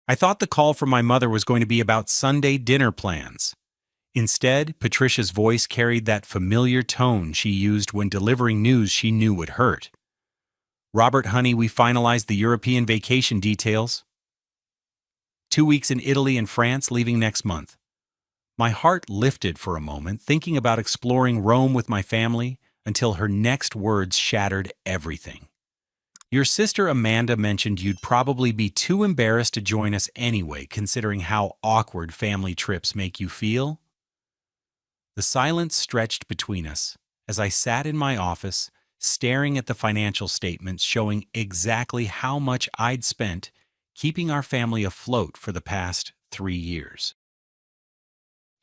I thought the call from my mother was going to be about Sunday dinner plans. Instead, Patricia's voice carried that familiar tone she used when delivering news she knew would hurt. "Robert, honey, we finalized the European vacation details. 2 weeks in Italy and France, leaving next month." My heart lifted for a moment, thinking about exploring Rome with my family, until her next words shattered everything. "Your sister Amanda mentioned you'd probably be too embarrassed to join us anyway, considering how awkward family trips make you feel." The silence stretched between us as I sat in my office, staring at the financial statements showing exactly how much I'd spent keeping our family afloat for the past 3 years.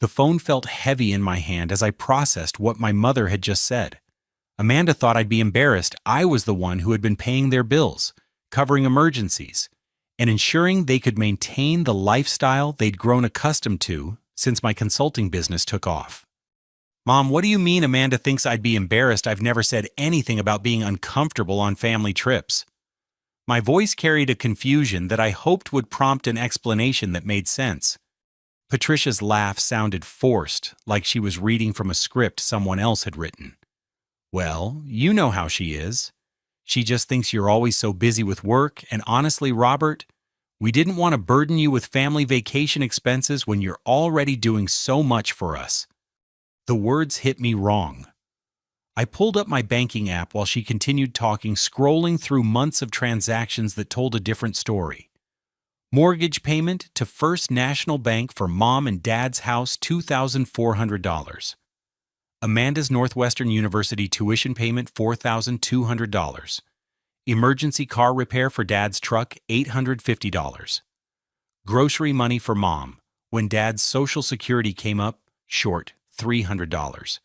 The phone felt heavy in my hand as I processed what my mother had just said. Amanda thought I'd be embarrassed. I was the one who had been paying their bills, covering emergencies, and ensuring they could maintain the lifestyle they'd grown accustomed to since my consulting business took off. "Mom, what do you mean Amanda thinks I'd be embarrassed? I've never said anything about being uncomfortable on family trips." My voice carried a confusion that I hoped would prompt an explanation that made sense. Patricia's laugh sounded forced, like she was reading from a script someone else had written. "Well, you know how she is. She just thinks you're always so busy with work, and honestly, Robert, we didn't want to burden you with family vacation expenses when you're already doing so much for us." The words hit me wrong. I pulled up my banking app while she continued talking, scrolling through months of transactions that told a different story. Mortgage payment to First National Bank for Mom and Dad's house, $2,400. Amanda's Northwestern University tuition payment, $4,200. Emergency car repair for Dad's truck, $850. Grocery money for Mom when Dad's Social Security came up short, $300.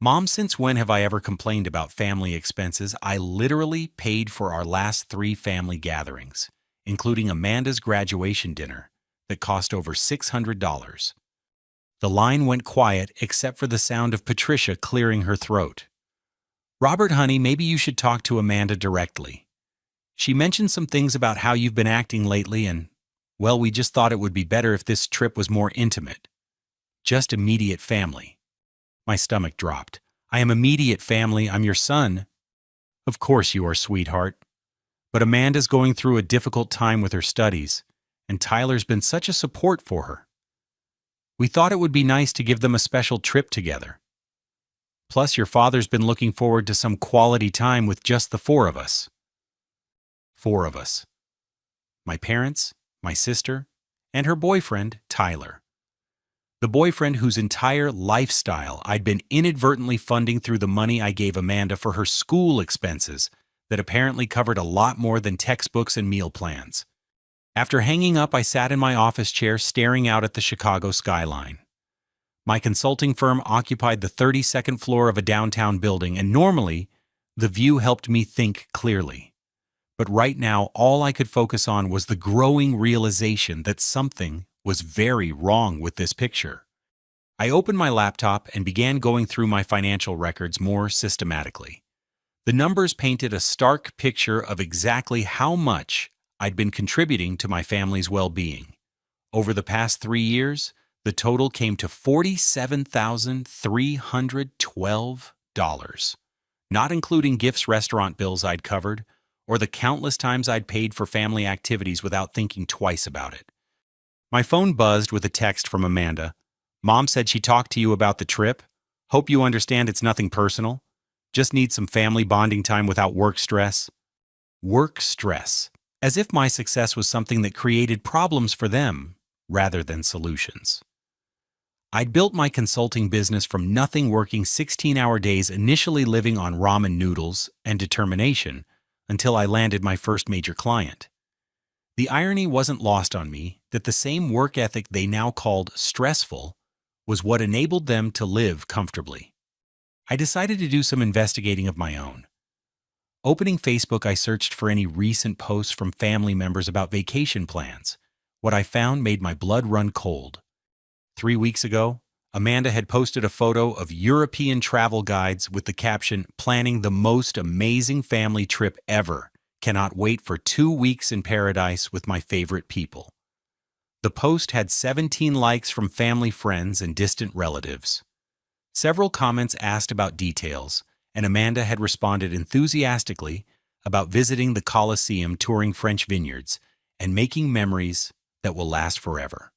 "Mom, since when have I ever complained about family expenses? I literally paid for our last 3 family gatherings, including Amanda's graduation dinner, that cost over $600. The line went quiet except for the sound of Patricia clearing her throat. "Robert, honey, maybe you should talk to Amanda directly. She mentioned some things about how you've been acting lately and, well, we just thought it would be better if this trip was more intimate. Just immediate family." My stomach dropped. "I am immediate family. I'm your son." "Of course you are, sweetheart. But Amanda's going through a difficult time with her studies, and Tyler's been such a support for her. We thought it would be nice to give them a special trip together. Plus, your father's been looking forward to some quality time with just the 4 of us." 4 of us. My parents, my sister, and her boyfriend, Tyler. The boyfriend whose entire lifestyle I'd been inadvertently funding through the money I gave Amanda for her school expenses that apparently covered a lot more than textbooks and meal plans. After hanging up, I sat in my office chair staring out at the Chicago skyline. My consulting firm occupied the 32nd floor of a downtown building, and normally, the view helped me think clearly. But right now, all I could focus on was the growing realization that something was very wrong with this picture. I opened my laptop and began going through my financial records more systematically. The numbers painted a stark picture of exactly how much I'd been contributing to my family's well-being. Over the past 3 years, the total came to $47,312, not including gifts, restaurant bills I'd covered, or the countless times I'd paid for family activities without thinking twice about it. My phone buzzed with a text from Amanda. "Mom said she talked to you about the trip. Hope you understand it's nothing personal. Just need some family bonding time without work stress." Work stress. As if my success was something that created problems for them rather than solutions. I'd built my consulting business from nothing, working 16-hour days, initially living on ramen noodles and determination, until I landed my first major client. The irony wasn't lost on me that the same work ethic they now called stressful was what enabled them to live comfortably. I decided to do some investigating of my own. Opening Facebook, I searched for any recent posts from family members about vacation plans. What I found made my blood run cold. 3 weeks ago, Amanda had posted a photo of European travel guides with the caption, "Planning the most amazing family trip ever. Cannot wait for 2 weeks in paradise with my favorite people." The post had 17 likes from family, friends, and distant relatives. Several comments asked about details, and Amanda had responded enthusiastically about visiting the Colosseum, touring French vineyards, and making memories that will last forever.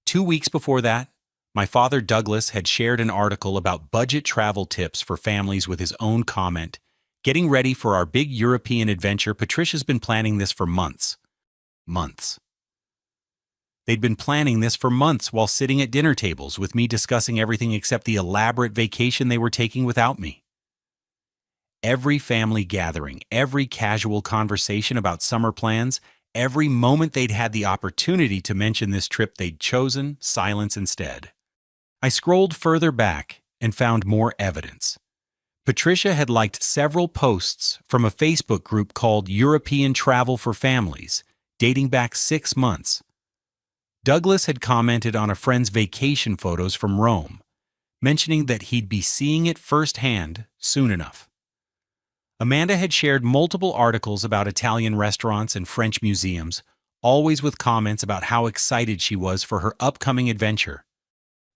2 weeks before that, my father Douglas had shared an article about budget travel tips for families with his own comment, "Getting ready for our big European adventure. Patricia's been planning this for months." Months. They'd been planning this for months while sitting at dinner tables with me discussing everything except the elaborate vacation they were taking without me. Every family gathering, every casual conversation about summer plans, every moment they'd had the opportunity to mention this trip, they'd chosen silence instead. I scrolled further back and found more evidence. Patricia had liked several posts from a Facebook group called European Travel for Families, dating back 6 months. Douglas had commented on a friend's vacation photos from Rome, mentioning that he'd be seeing it firsthand soon enough. Amanda had shared multiple articles about Italian restaurants and French museums, always with comments about how excited she was for her upcoming adventure.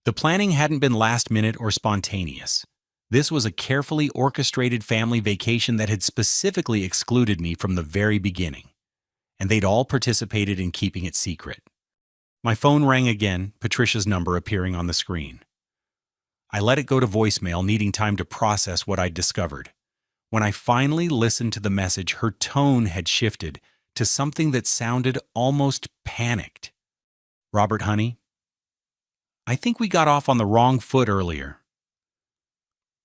The planning hadn't been last minute or spontaneous. This was a carefully orchestrated family vacation that had specifically excluded me from the very beginning, and they'd all participated in keeping it secret. My phone rang again, Patricia's number appearing on the screen. I let it go to voicemail, needing time to process what I'd discovered. When I finally listened to the message, her tone had shifted to something that sounded almost panicked. "Robert, honey, I think we got off on the wrong foot earlier.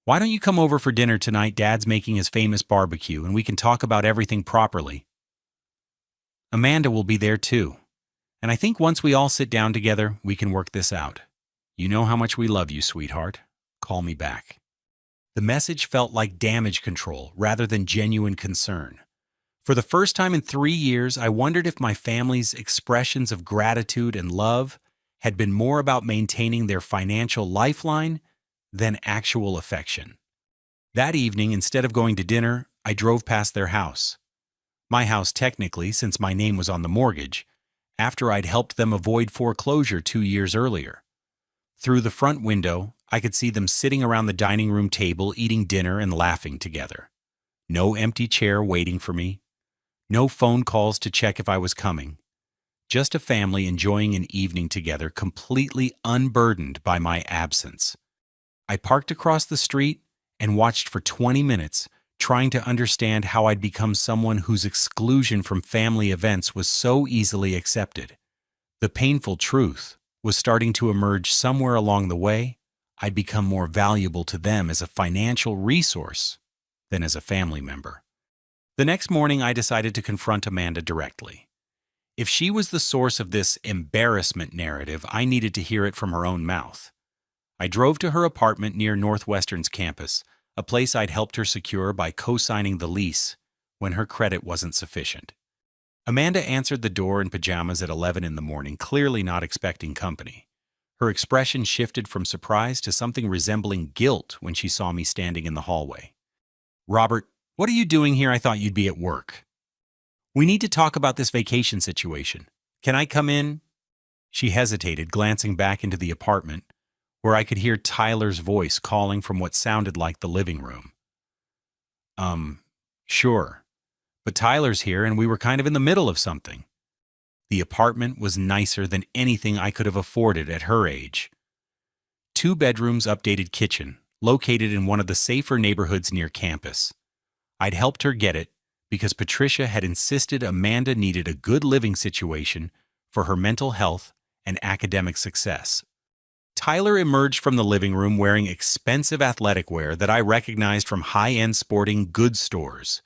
Why don't you come over for dinner tonight? Dad's making his famous barbecue, and we can talk about everything properly. Amanda will be there too, and I think once we all sit down together, we can work this out. You know how much we love you, sweetheart. Call me back." The message felt like damage control rather than genuine concern. For the first time in 3 years, I wondered if my family's expressions of gratitude and love had been more about maintaining their financial lifeline than actual affection. That evening, instead of going to dinner, I drove past their house. My house technically, since my name was on the mortgage, after I'd helped them avoid foreclosure 2 years earlier. Through the front window, I could see them sitting around the dining room table, eating dinner and laughing together. No empty chair waiting for me. No phone calls to check if I was coming. Just a family enjoying an evening together, completely unburdened by my absence. I parked across the street and watched for 20 minutes, trying to understand how I'd become someone whose exclusion from family events was so easily accepted. The painful truth was starting to emerge. Somewhere along the way, I'd become more valuable to them as a financial resource than as a family member. The next morning, I decided to confront Amanda directly. If she was the source of this embarrassment narrative, I needed to hear it from her own mouth. I drove to her apartment near Northwestern's campus, a place I'd helped her secure by co-signing the lease when her credit wasn't sufficient. Amanda answered the door in pajamas at 11 in the morning, clearly not expecting company. Her expression shifted from surprise to something resembling guilt when she saw me standing in the hallway. "Robert, what are you doing here? I thought you'd be at work. We need to talk about this vacation situation. Can I come in?" She hesitated, glancing back into the apartment, where I could hear Tyler's voice calling from what sounded like the living room. Sure. But Tyler's here and we were kind of in the middle of something." The apartment was nicer than anything I could have afforded at her age. 2 bedrooms, updated kitchen, located in one of the safer neighborhoods near campus. I'd helped her get it because Patricia had insisted Amanda needed a good living situation for her mental health and academic success. Tyler emerged from the living room wearing expensive athletic wear that I recognized from high-end sporting goods stores.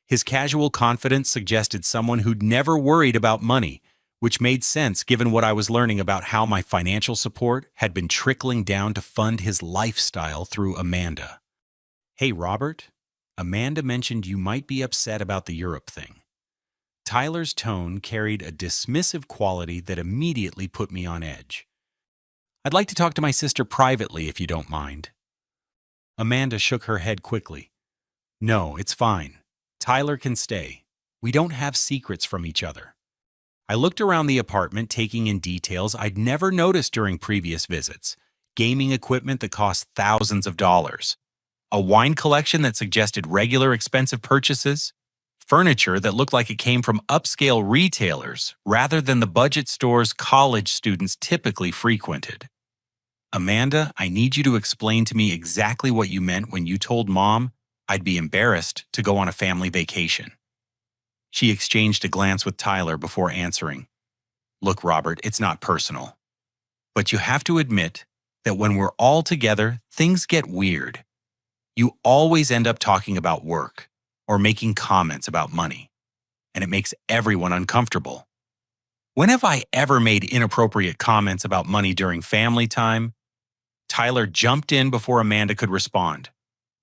His casual confidence suggested someone who'd never worried about money, which made sense given what I was learning about how my financial support had been trickling down to fund his lifestyle through Amanda. "Hey, Robert, Amanda mentioned you might be upset about the Europe thing." Tyler's tone carried a dismissive quality that immediately put me on edge. "I'd like to talk to my sister privately if you don't mind." Amanda shook her head quickly. "No, it's fine. Tyler can stay. We don't have secrets from each other." I looked around the apartment, taking in details I'd never noticed during previous visits. Gaming equipment that cost thousands of dollars, a wine collection that suggested regular expensive purchases, furniture that looked like it came from upscale retailers rather than the budget stores college students typically frequented. Amanda, I need you to explain to me exactly what you meant when you told Mom I'd be embarrassed to go on a family vacation. She exchanged a glance with Tyler before answering. Look, Robert, it's not personal. But you have to admit that when we're all together, things get weird. You always end up talking about work or making comments about money, and it makes everyone uncomfortable. When have I ever made inappropriate comments about money during family time? Tyler jumped in before Amanda could respond.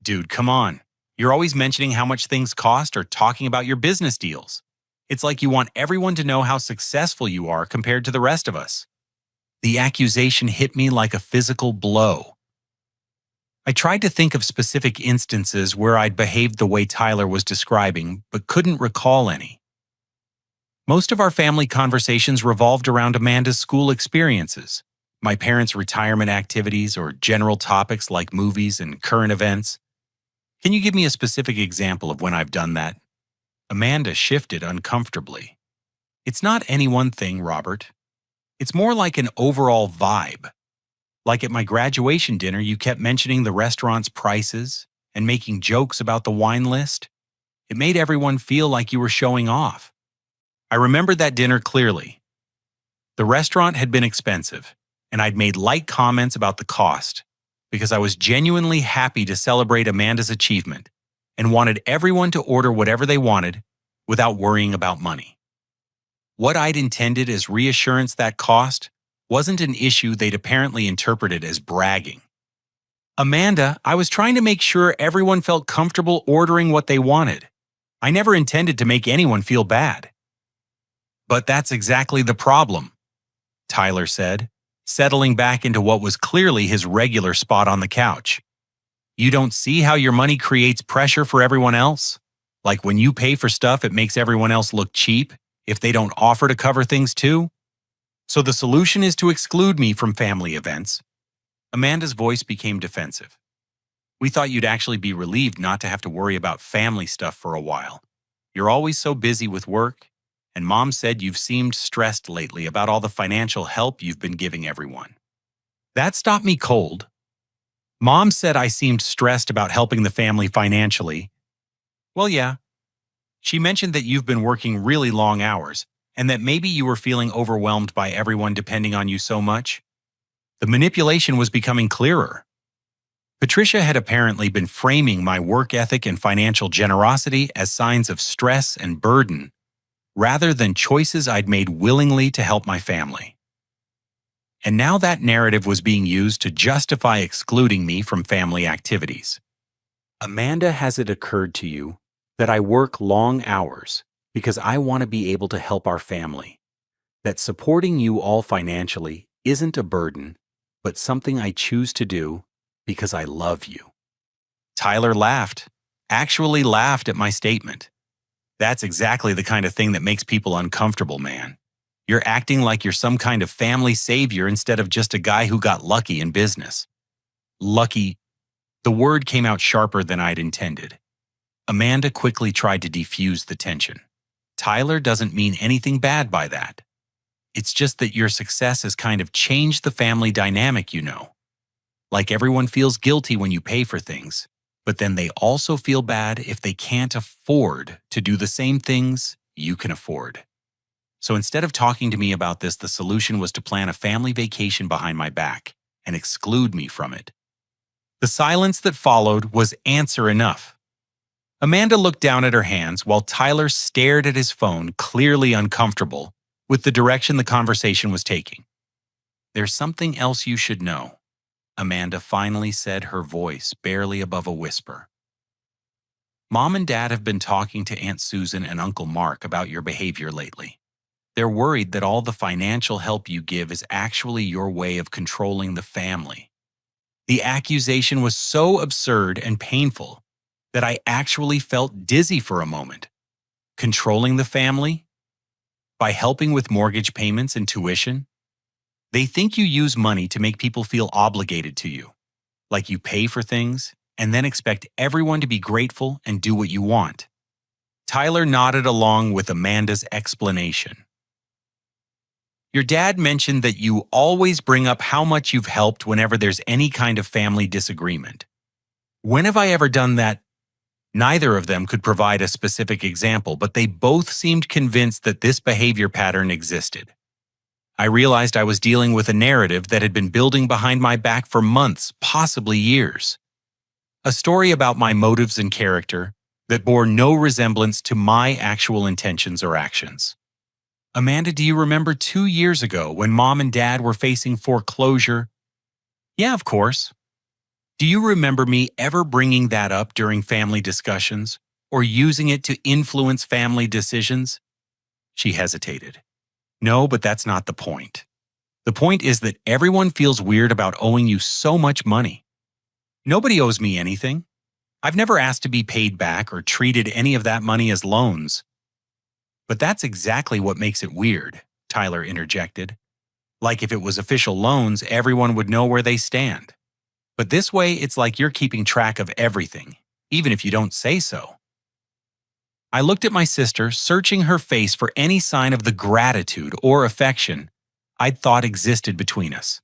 Dude, come on. You're always mentioning how much things cost or talking about your business deals. It's like you want everyone to know how successful you are compared to the rest of us. The accusation hit me like a physical blow. I tried to think of specific instances where I'd behaved the way Tyler was describing, but couldn't recall any. Most of our family conversations revolved around Amanda's school experiences, my parents' retirement activities, or general topics like movies and current events. Can you give me a specific example of when I've done that? Amanda shifted uncomfortably. It's not any one thing, Robert. It's more like an overall vibe. Like at my graduation dinner, you kept mentioning the restaurant's prices and making jokes about the wine list. It made everyone feel like you were showing off. I remembered that dinner clearly. The restaurant had been expensive, and I'd made light comments about the cost because I was genuinely happy to celebrate Amanda's achievement and wanted everyone to order whatever they wanted without worrying about money. What I'd intended as reassurance that cost wasn't an issue they'd apparently interpreted as bragging. Amanda, I was trying to make sure everyone felt comfortable ordering what they wanted. I never intended to make anyone feel bad. But that's exactly the problem, Tyler said, settling back into what was clearly his regular spot on the couch. You don't see how your money creates pressure for everyone else? Like when you pay for stuff, it makes everyone else look cheap if they don't offer to cover things too? So the solution is to exclude me from family events. Amanda's voice became defensive. We thought you'd actually be relieved not to have to worry about family stuff for a while. You're always so busy with work, and Mom said you've seemed stressed lately about all the financial help you've been giving everyone. That stopped me cold. Mom said I seemed stressed about helping the family financially. Well, yeah. She mentioned that you've been working really long hours, and that maybe you were feeling overwhelmed by everyone depending on you so much. The manipulation was becoming clearer. Patricia had apparently been framing my work ethic and financial generosity as signs of stress and burden, rather than choices I'd made willingly to help my family. And now that narrative was being used to justify excluding me from family activities. Amanda, has it occurred to you that I work long hours because I want to be able to help our family? That supporting you all financially isn't a burden, but something I choose to do because I love you. Tyler laughed, actually laughed at my statement. That's exactly the kind of thing that makes people uncomfortable, man. You're acting like you're some kind of family savior instead of just a guy who got lucky in business. Lucky. The word came out sharper than I'd intended. Amanda quickly tried to defuse the tension. Tyler doesn't mean anything bad by that. It's just that your success has kind of changed the family dynamic, you know. Like everyone feels guilty when you pay for things, but then they also feel bad if they can't afford to do the same things you can afford. So instead of talking to me about this, the solution was to plan a family vacation behind my back and exclude me from it. The silence that followed was answer enough. Amanda looked down at her hands while Tyler stared at his phone, clearly uncomfortable with the direction the conversation was taking. There's something else you should know, Amanda finally said, her voice barely above a whisper. Mom and Dad have been talking to Aunt Susan and Uncle Mark about your behavior lately. They're worried that all the financial help you give is actually your way of controlling the family. The accusation was so absurd and painful that I actually felt dizzy for a moment. Controlling the family? by helping with mortgage payments and tuition. They think you use money to make people feel obligated to you, like you pay for things and then expect everyone to be grateful and do what you want. Tyler nodded along with Amanda's explanation. Your dad mentioned that you always bring up how much you've helped whenever there's any kind of family disagreement. When have I ever done that? Neither of them could provide a specific example, but they both seemed convinced that this behavior pattern existed. I realized I was dealing with a narrative that had been building behind my back for months, possibly years. A story about my motives and character that bore no resemblance to my actual intentions or actions. Amanda, do you remember 2 years ago when Mom and Dad were facing foreclosure? Yeah, of course. Do you remember me ever bringing that up during family discussions or using it to influence family decisions? She hesitated. No, but that's not the point. The point is that everyone feels weird about owing you so much money. Nobody owes me anything. I've never asked to be paid back or treated any of that money as loans. But that's exactly what makes it weird, Tyler interjected. Like if it was official loans, everyone would know where they stand. But this way, it's like you're keeping track of everything, even if you don't say so. I looked at my sister, searching her face for any sign of the gratitude or affection I'd thought existed between us.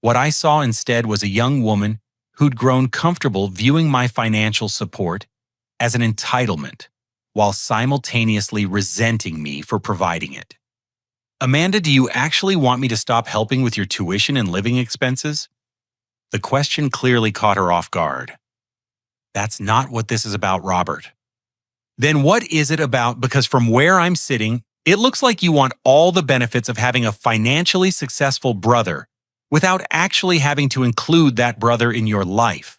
What I saw instead was a young woman who'd grown comfortable viewing my financial support as an entitlement, while simultaneously resenting me for providing it. Amanda, do you actually want me to stop helping with your tuition and living expenses? The question clearly caught her off guard. That's not what this is about, Robert. Then what is it about? Because from where I'm sitting, it looks like you want all the benefits of having a financially successful brother without actually having to include that brother in your life.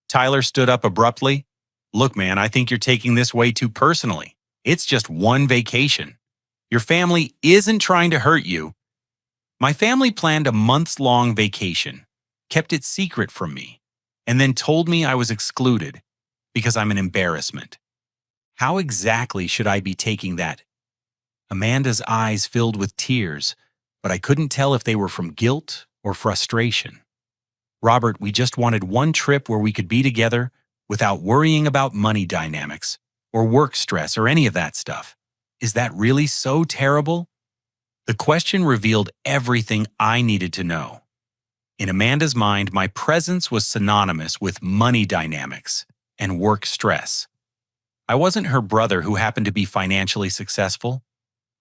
Tyler stood up abruptly. Look, man, I think you're taking this way too personally. It's just one vacation. Your family isn't trying to hurt you. My family planned a months-long vacation, kept it secret from me, and then told me I was excluded because I'm an embarrassment. How exactly should I be taking that? Amanda's eyes filled with tears, but I couldn't tell if they were from guilt or frustration. Robert, we just wanted one trip where we could be together without worrying about money dynamics or work stress or any of that stuff. Is that really so terrible? The question revealed everything I needed to know. In Amanda's mind, my presence was synonymous with money dynamics and work stress. I wasn't her brother who happened to be financially successful.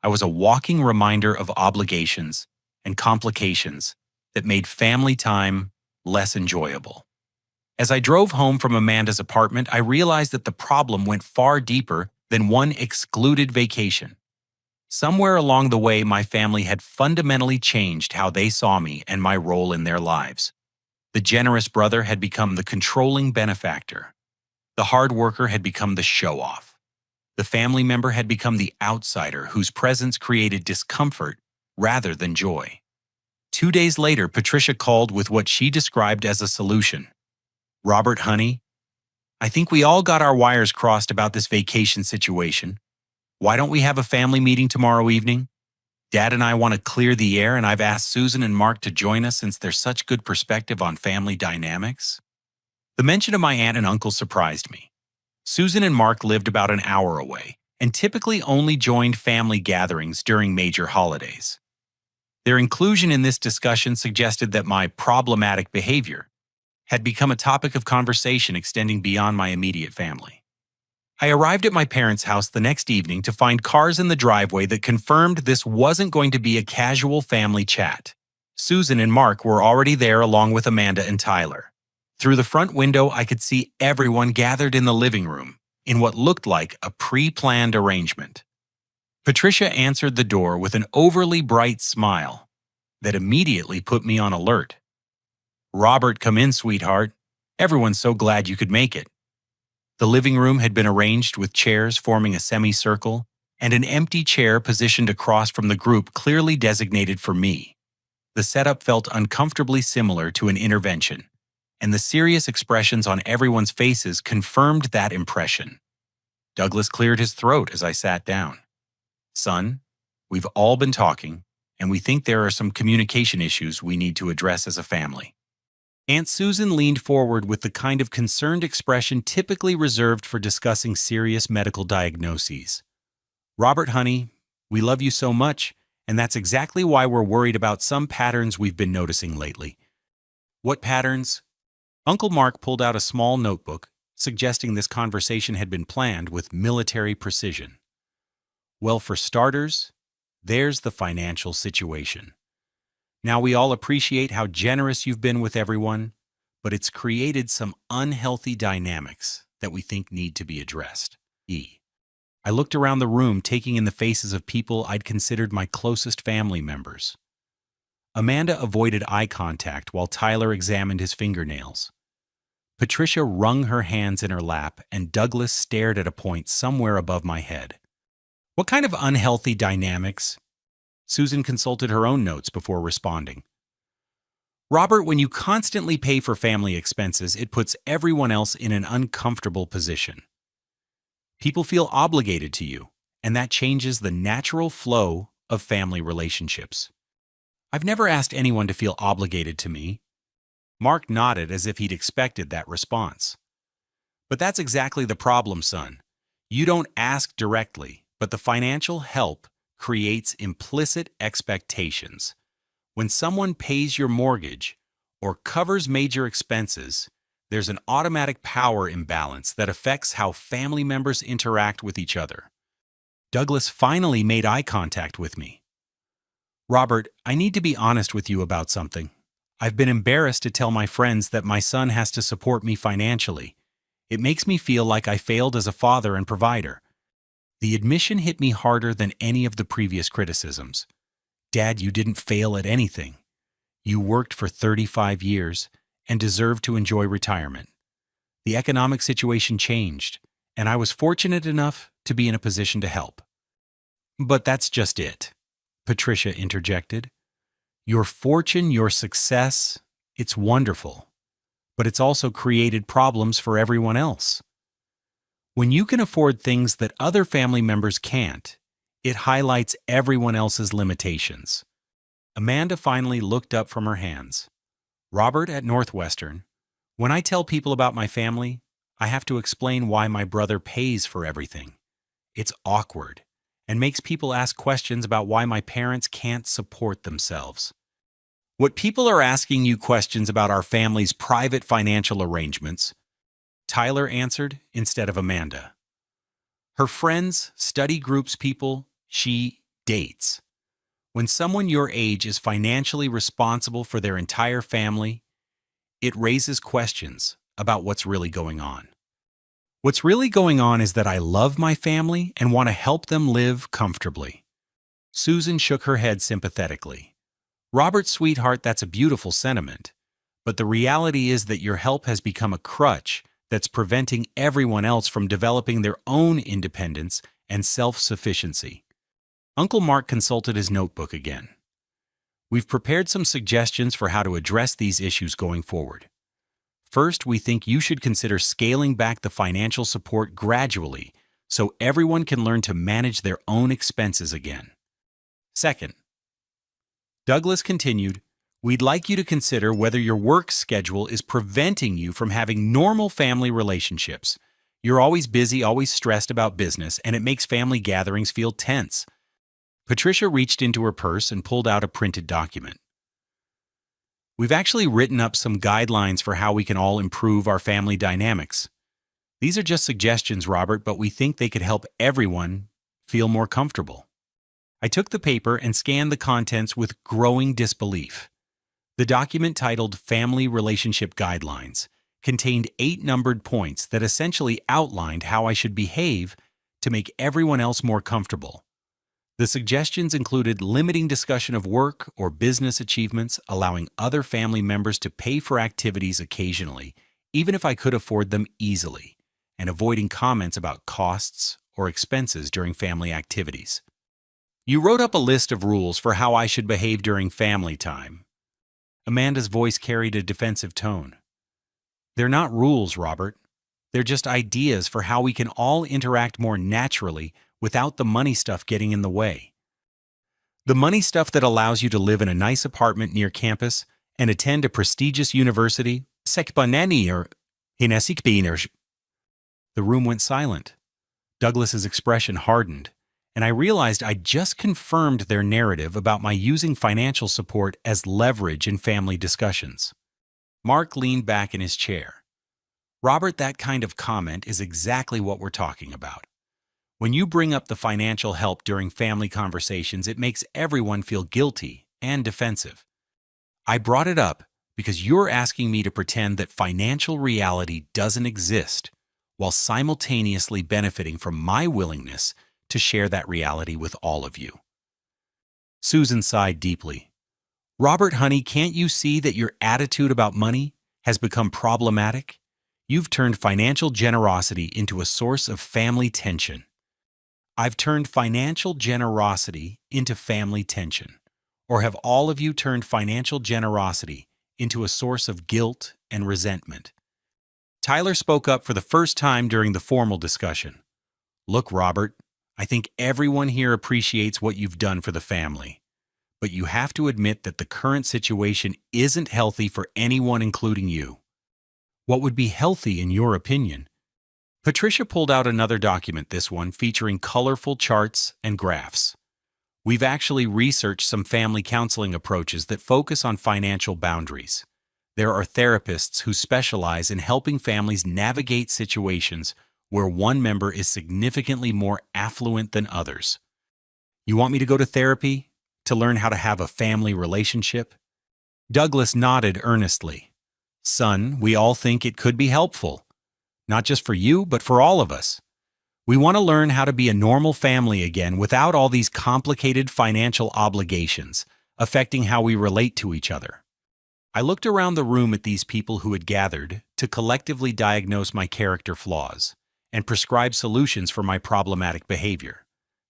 I was a walking reminder of obligations and complications that made family time less enjoyable. As I drove home from Amanda's apartment, I realized that the problem went far deeper than one excluded vacation. Somewhere along the way, my family had fundamentally changed how they saw me and my role in their lives. The generous brother had become the controlling benefactor. The hard worker had become the show-off. The family member had become the outsider whose presence created discomfort rather than joy. 2 days later, Patricia called with what she described as a solution. Robert, honey, I think we all got our wires crossed about this vacation situation. Why don't we have a family meeting tomorrow evening? Dad and I want to clear the air, and I've asked Susan and Mark to join us since there's such good perspective on family dynamics. The mention of my aunt and uncle surprised me. Susan and Mark lived about an hour away and typically only joined family gatherings during major holidays. Their inclusion in this discussion suggested that my problematic behavior had become a topic of conversation extending beyond my immediate family. I arrived at my parents' house the next evening to find cars in the driveway that confirmed this wasn't going to be a casual family chat. Susan and Mark were already there along with Amanda and Tyler. Through the front window, I could see everyone gathered in the living room in what looked like a pre-planned arrangement. Patricia answered the door with an overly bright smile that immediately put me on alert. Robert, come in, sweetheart. Everyone's so glad you could make it. The living room had been arranged with chairs forming a semicircle and an empty chair positioned across from the group clearly designated for me. The setup felt uncomfortably similar to an intervention, and the serious expressions on everyone's faces confirmed that impression. Douglas cleared his throat as I sat down. Son, We've all been talking, and we think there are some communication issues we need to address as a family." Aunt Susan leaned forward with the kind of concerned expression typically reserved for discussing serious medical diagnoses. "Robert, honey, we love you so much, and that's exactly why we're worried about some patterns we've been noticing lately." "What patterns?" Uncle Mark pulled out a small notebook, suggesting this conversation had been planned with military precision. "Well, for starters, there's the financial situation. Now, we all appreciate how generous you've been with everyone, but it's created some unhealthy dynamics that we think need to be addressed." I looked around the room, taking in the faces of people I'd considered my closest family members. Amanda avoided eye contact while Tyler examined his fingernails. Patricia wrung her hands in her lap, and Douglas stared at a point somewhere above my head. "What kind of unhealthy dynamics?" Susan consulted her own notes before responding. "Robert, when you constantly pay for family expenses, it puts everyone else in an uncomfortable position. People feel obligated to you, and that changes the natural flow of family relationships." "I've never asked anyone to feel obligated to me." Mark nodded as if he'd expected that response. "But that's exactly the problem, son. You don't ask directly, but the financial help creates implicit expectations. When someone pays your mortgage or covers major expenses, there's an automatic power imbalance that affects how family members interact with each other." Douglas finally made eye contact with me. "Robert, I need to be honest with you about something. I've been embarrassed to tell my friends that my son has to support me financially. It makes me feel like I failed as a father and provider." The admission hit me harder than any of the previous criticisms. "Dad, you didn't fail at anything. You worked for 35 years and deserve to enjoy retirement. The economic situation changed, and I was fortunate enough to be in a position to help." "But that's just it," Patricia interjected. "Your fortune, your success, it's wonderful, but it's also created problems for everyone else. When you can afford things that other family members can't, it highlights everyone else's limitations." Amanda finally looked up from her hands. "Robert, at Northwestern, when I tell people about my family, I have to explain why my brother pays for everything. It's awkward and makes people ask questions about why my parents can't support themselves." "What people are asking you questions about our family's private financial arrangements," Tyler answered instead of Amanda. "Her friends, study groups, people she dates. When someone your age is financially responsible for their entire family, it raises questions about what's really going on. What's really going on is that I love my family and want to help them live comfortably." Susan shook her head sympathetically. "Robert, sweetheart, that's a beautiful sentiment, but the reality is that your help has become a crutch that's preventing everyone else from developing their own independence and self-sufficiency." Uncle Mark consulted his notebook again. "We've prepared some suggestions for how to address these issues going forward. First, we think you should consider scaling back the financial support gradually so everyone can learn to manage their own expenses again. Second," Douglas continued, "we'd like you to consider whether your work schedule is preventing you from having normal family relationships. You're always busy, always stressed about business, and it makes family gatherings feel tense." Patricia reached into her purse and pulled out a printed document. "We've actually written up some guidelines for how we can all improve our family dynamics. These are just suggestions, Robert, but we think they could help everyone feel more comfortable." I took the paper and scanned the contents with growing disbelief. The document, titled Family Relationship Guidelines, contained 8 numbered points that essentially outlined how I should behave to make everyone else more comfortable. The suggestions included limiting discussion of work or business achievements, allowing other family members to pay for activities occasionally, even if I could afford them easily, and avoiding comments about costs or expenses during family activities. "You wrote up a list of rules for how I should behave during family time." Amanda's voice carried a defensive tone. "They're not rules, Robert. They're just ideas for how we can all interact more naturally without the money stuff getting in the way." The money stuff that allows you to live in a nice apartment near campus and attend a prestigious university. The room went silent. Douglas's expression hardened, and I realized I'd just confirmed their narrative about my using financial support as leverage in family discussions. Mark leaned back in his chair. Robert, that kind of comment is exactly what we're talking about. When you bring up the financial help during family conversations, it makes everyone feel guilty and defensive. I brought it up because you're asking me to pretend that financial reality doesn't exist, while simultaneously benefiting from my willingness to share that reality with all of you. Susan sighed deeply. Robert, honey, can't you see that your attitude about money has become problematic? You've turned financial generosity into a source of family tension. I've turned financial generosity into family tension. Or have all of you turned financial generosity into a source of guilt and resentment? Tyler spoke up for the first time during the formal discussion. Look, Robert, I think everyone here appreciates what you've done for the family. But you have to admit that the current situation isn't healthy for anyone, including you. What would be healthy in your opinion? Patricia pulled out another document, this one featuring colorful charts and graphs. We've actually researched some family counseling approaches that focus on financial boundaries. There are therapists who specialize in helping families navigate situations where one member is significantly more affluent than others. You want me to go to therapy to learn how to have a family relationship? Douglas nodded earnestly. Son, we all think it could be helpful. Not just for you, but for all of us. We want to learn how to be a normal family again without all these complicated financial obligations affecting how we relate to each other. I looked around the room at these people who had gathered to collectively diagnose my character flaws and prescribe solutions for my problematic behavior.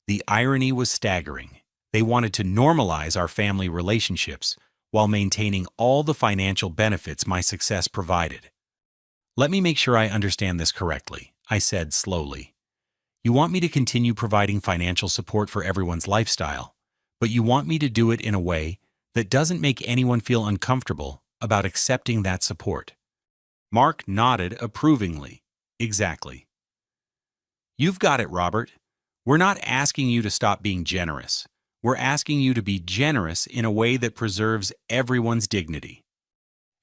The irony was staggering. They wanted to normalize our family relationships while maintaining all the financial benefits my success provided. Let me make sure I understand this correctly, I said slowly. You want me to continue providing financial support for everyone's lifestyle, but you want me to do it in a way that doesn't make anyone feel uncomfortable about accepting that support. Mark nodded approvingly. Exactly. You've got it, Robert. We're not asking you to stop being generous. We're asking you to be generous in a way that preserves everyone's dignity.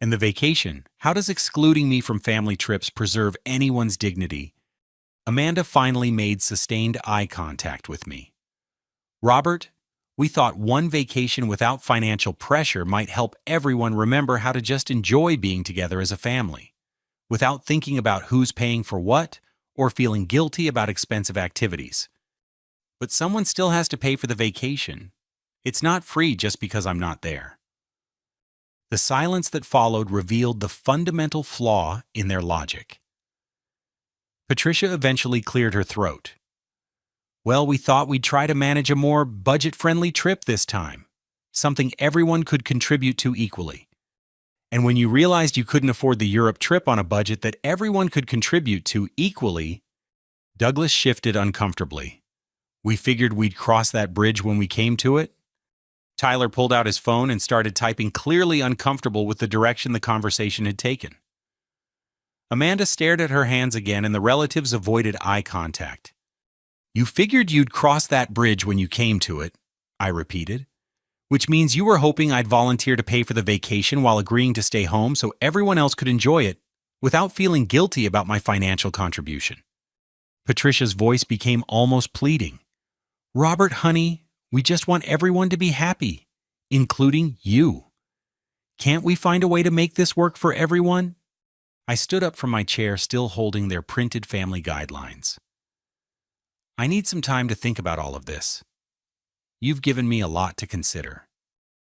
And the vacation, how does excluding me from family trips preserve anyone's dignity? Amanda finally made sustained eye contact with me. Robert, we thought one vacation without financial pressure might help everyone remember how to just enjoy being together as a family, without thinking about who's paying for what or feeling guilty about expensive activities. But someone still has to pay for the vacation. It's not free just because I'm not there. The silence that followed revealed the fundamental flaw in their logic. Patricia eventually cleared her throat. Well, we thought we'd try to manage a more budget-friendly trip this time, something everyone could contribute to equally. And when you realized you couldn't afford the Europe trip on a budget that everyone could contribute to equally, Douglas shifted uncomfortably. We figured we'd cross that bridge when we came to it. Tyler pulled out his phone and started typing, clearly uncomfortable with the direction the conversation had taken. Amanda stared at her hands again, and the relatives avoided eye contact. You figured you'd cross that bridge when you came to it, I repeated, which means you were hoping I'd volunteer to pay for the vacation while agreeing to stay home so everyone else could enjoy it without feeling guilty about my financial contribution. Patricia's voice became almost pleading. Robert, honey, we just want everyone to be happy, including you. Can't we find a way to make this work for everyone? I stood up from my chair, still holding their printed family guidelines. I need some time to think about all of this. You've given me a lot to consider.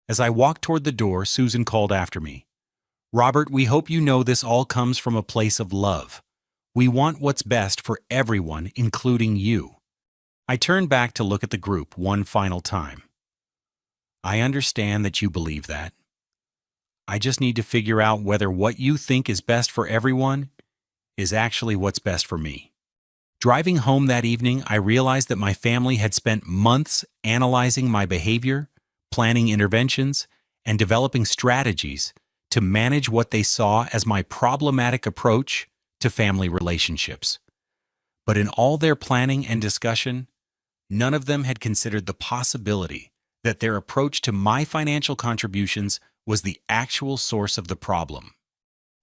As I walked toward the door, Susan called after me. Robert, we hope you know this all comes from a place of love. We want what's best for everyone, including you. I turned back to look at the group one final time. I understand that you believe that. I just need to figure out whether what you think is best for everyone is actually what's best for me. Driving home that evening, I realized that my family had spent months analyzing my behavior planning interventions, and developing strategies to manage what they saw as my problematic approach to family relationships. But in all their planning and discussion, none of them had considered the possibility that their approach to my financial contributions was the actual source of the problem.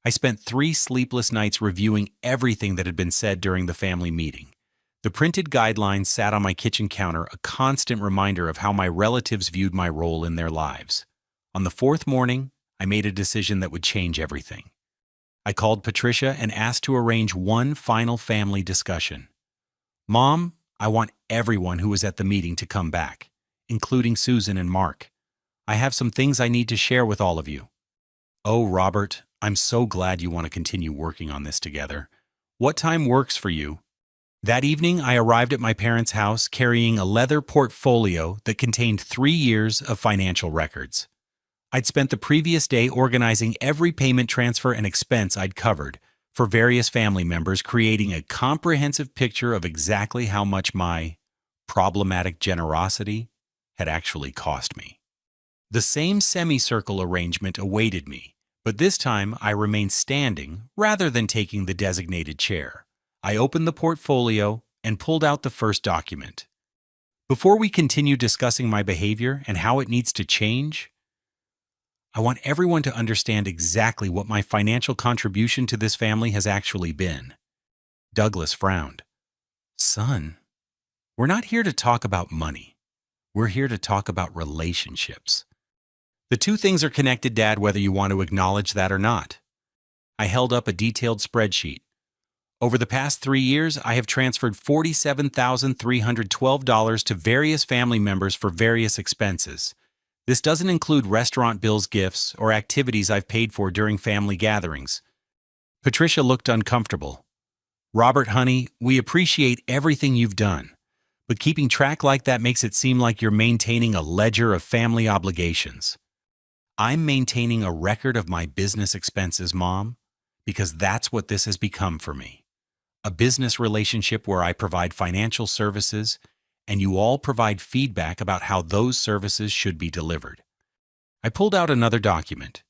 I spent 3 sleepless nights reviewing everything that had been said during the family meeting. The printed guidelines sat on my kitchen counter, a constant reminder of how my relatives viewed my role in their lives. On the 4th morning, I made a decision that would change everything. I called Patricia and asked to arrange one final family discussion. "Mom, I want everyone who was at the meeting to come back, including Susan and Mark. I have some things I need to share with all of you." "Oh, Robert, I'm so glad you want to continue working on this together. What time works for you?" That evening, I arrived at my parents' house carrying a leather portfolio that contained 3 years of financial records. I'd spent the previous day organizing every payment transfer and expense I'd covered for various family members, creating a comprehensive picture of exactly how much my problematic generosity had actually cost me. The same semicircle arrangement awaited me, but this time I remained standing rather than taking the designated chair. I opened the portfolio and pulled out the first document. Before we continue discussing my behavior and how it needs to change, I want everyone to understand exactly what my financial contribution to this family has actually been. Douglas frowned. "Son, we're not here to talk about money. We're here to talk about relationships." "The two things are connected, Dad, whether you want to acknowledge that or not." I held up a detailed spreadsheet. "Over the past 3 years, I have transferred $47,312 to various family members for various expenses. This doesn't include restaurant bills, gifts, or activities I've paid for during family gatherings." Patricia looked uncomfortable. "Robert, honey, we appreciate everything you've done, but keeping track like that makes it seem like you're maintaining a ledger of family obligations." "I'm maintaining a record of my business expenses, Mom, because that's what this has become for me. A business relationship where I provide financial services and you all provide feedback about how those services should be delivered." I pulled out another document.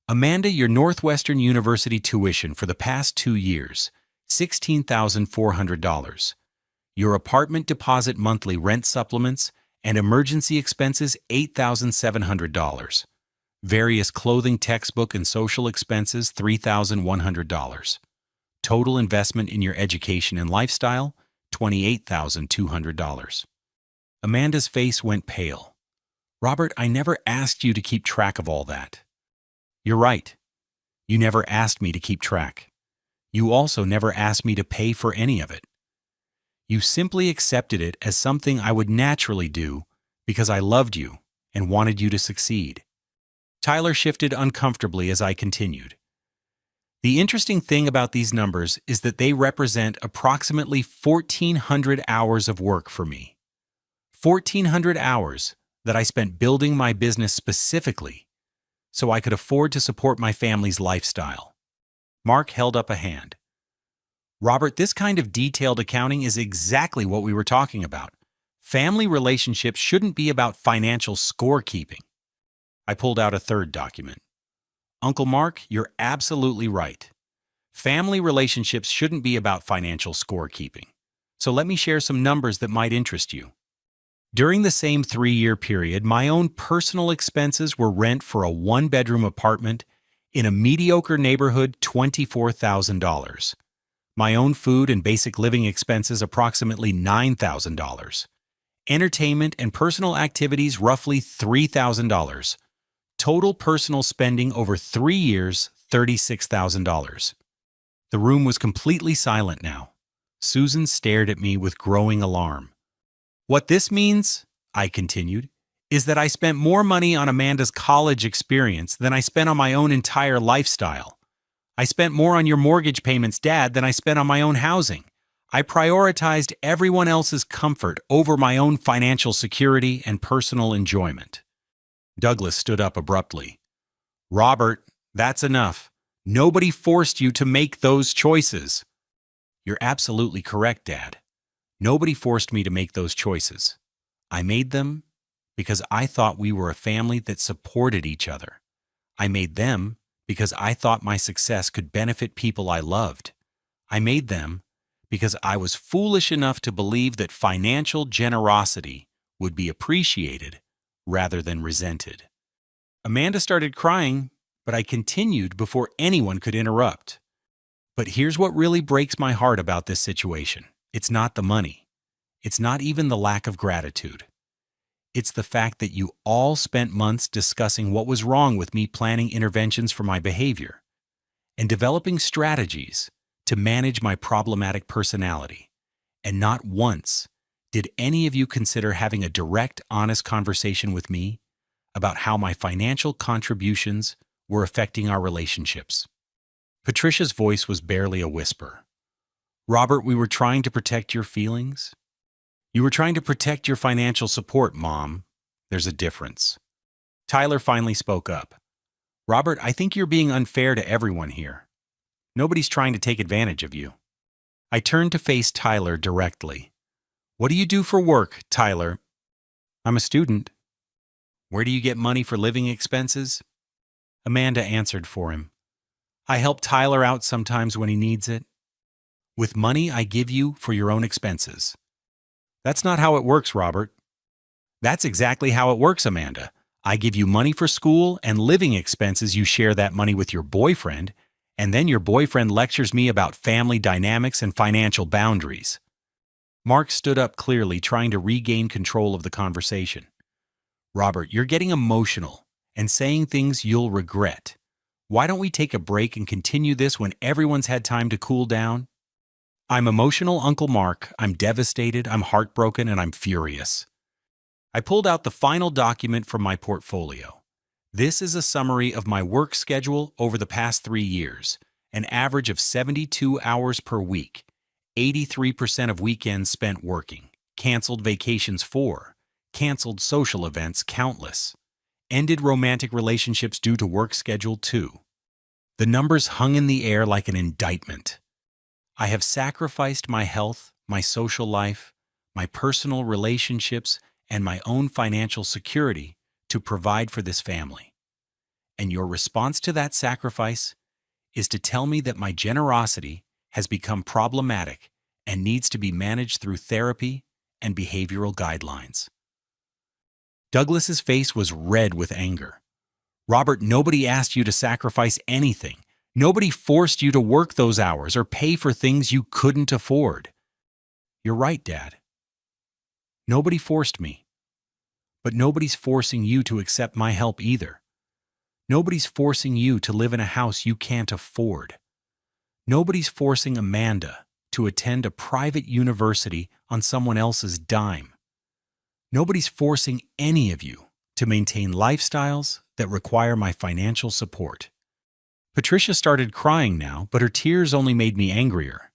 "Amanda, your Northwestern University tuition for the past 2 years, $16,400. Your apartment deposit monthly rent supplements and emergency expenses, $8,700. Various clothing, textbook, and social expenses, $3,100. Total investment in your education and lifestyle, $28,200. Amanda's face went pale. "Robert, I never asked you to keep track of all that." "You're right. You never asked me to keep track. You also never asked me to pay for any of it. You simply accepted it as something I would naturally do because I loved you and wanted you to succeed." Tyler shifted uncomfortably as I continued. "The interesting thing about these numbers is that they represent approximately 1,400 hours of work for me. 1,400 hours that I spent building my business specifically so I could afford to support my family's lifestyle." Mark held up a hand. "Robert, this kind of detailed accounting is exactly what we were talking about. Family relationships shouldn't be about financial scorekeeping." I pulled out a third document. "Uncle Mark, you're absolutely right. Family relationships shouldn't be about financial scorekeeping. So let me share some numbers that might interest you. During the same 3-year period, my own personal expenses were rent for a 1-bedroom apartment in a mediocre neighborhood, $24,000. My own food and basic living expenses, approximately $9,000. Entertainment and personal activities, roughly $3,000. Total personal spending over 3 years, $36,000. The room was completely silent now. Susan stared at me with growing alarm. "What this means," I continued, "is that I spent more money on Amanda's college experience than I spent on my own entire lifestyle. I spent more on your mortgage payments, Dad, than I spent on my own housing. I prioritized everyone else's comfort over my own financial security and personal enjoyment." Douglas stood up abruptly. "Robert, that's enough. Nobody forced you to make those choices." "You're absolutely correct, Dad. Nobody forced me to make those choices. I made them because I thought we were a family that supported each other. I made them because I thought my success could benefit people I loved. I made them because I was foolish enough to believe that financial generosity would be appreciated rather than resented. Amanda started crying, but I continued before anyone could interrupt. But here's what really breaks my heart about this situation. It's not the money. It's not even the lack of gratitude. It's the fact that you all spent months discussing what was wrong with me, planning interventions for my behavior, and developing strategies to manage my problematic personality. And not once did any of you consider having a direct, honest conversation with me about how my financial contributions were affecting our relationships. Patricia's voice was barely a whisper. Robert, we were trying to protect your feelings. You were trying to protect your financial support, Mom. There's a difference. Tyler finally spoke up. Robert, I think you're being unfair to everyone here. Nobody's trying to take advantage of you. I turned to face Tyler directly. What do you do for work, Tyler? I'm a student. Where do you get money for living expenses? Amanda answered for him. I help Tyler out sometimes when he needs it. With money I give you for your own expenses. That's not how it works, Robert. That's exactly how it works, Amanda. I give you money for school and living expenses. You share that money with your boyfriend, and then your boyfriend lectures me about family dynamics and financial boundaries. Mark stood up clearly, trying to regain control of the conversation. Robert, you're getting emotional and saying things you'll regret. Why don't we take a break and continue this when everyone's had time to cool down? I'm emotional, Uncle Mark. I'm devastated, I'm heartbroken, and I'm furious. I pulled out the final document from my portfolio. This is a summary of my work schedule over the past 3 years, an average of 72 hours per week, 83% of weekends spent working, canceled vacations 4, canceled social events countless, ended romantic relationships due to work schedule 2. The numbers hung in the air like an indictment. I have sacrificed my health, my social life, my personal relationships, and my own financial security to provide for this family. And your response to that sacrifice is to tell me that my generosity has become problematic and needs to be managed through therapy and behavioral guidelines. Douglas's face was red with anger. Robert, nobody asked you to sacrifice anything. Nobody forced you to work those hours or pay for things you couldn't afford. You're right, Dad. Nobody forced me. But nobody's forcing you to accept my help either. Nobody's forcing you to live in a house you can't afford. Nobody's forcing Amanda to attend a private university on someone else's dime. Nobody's forcing any of you to maintain lifestyles that require my financial support. Patricia started crying now, but her tears only made me angrier.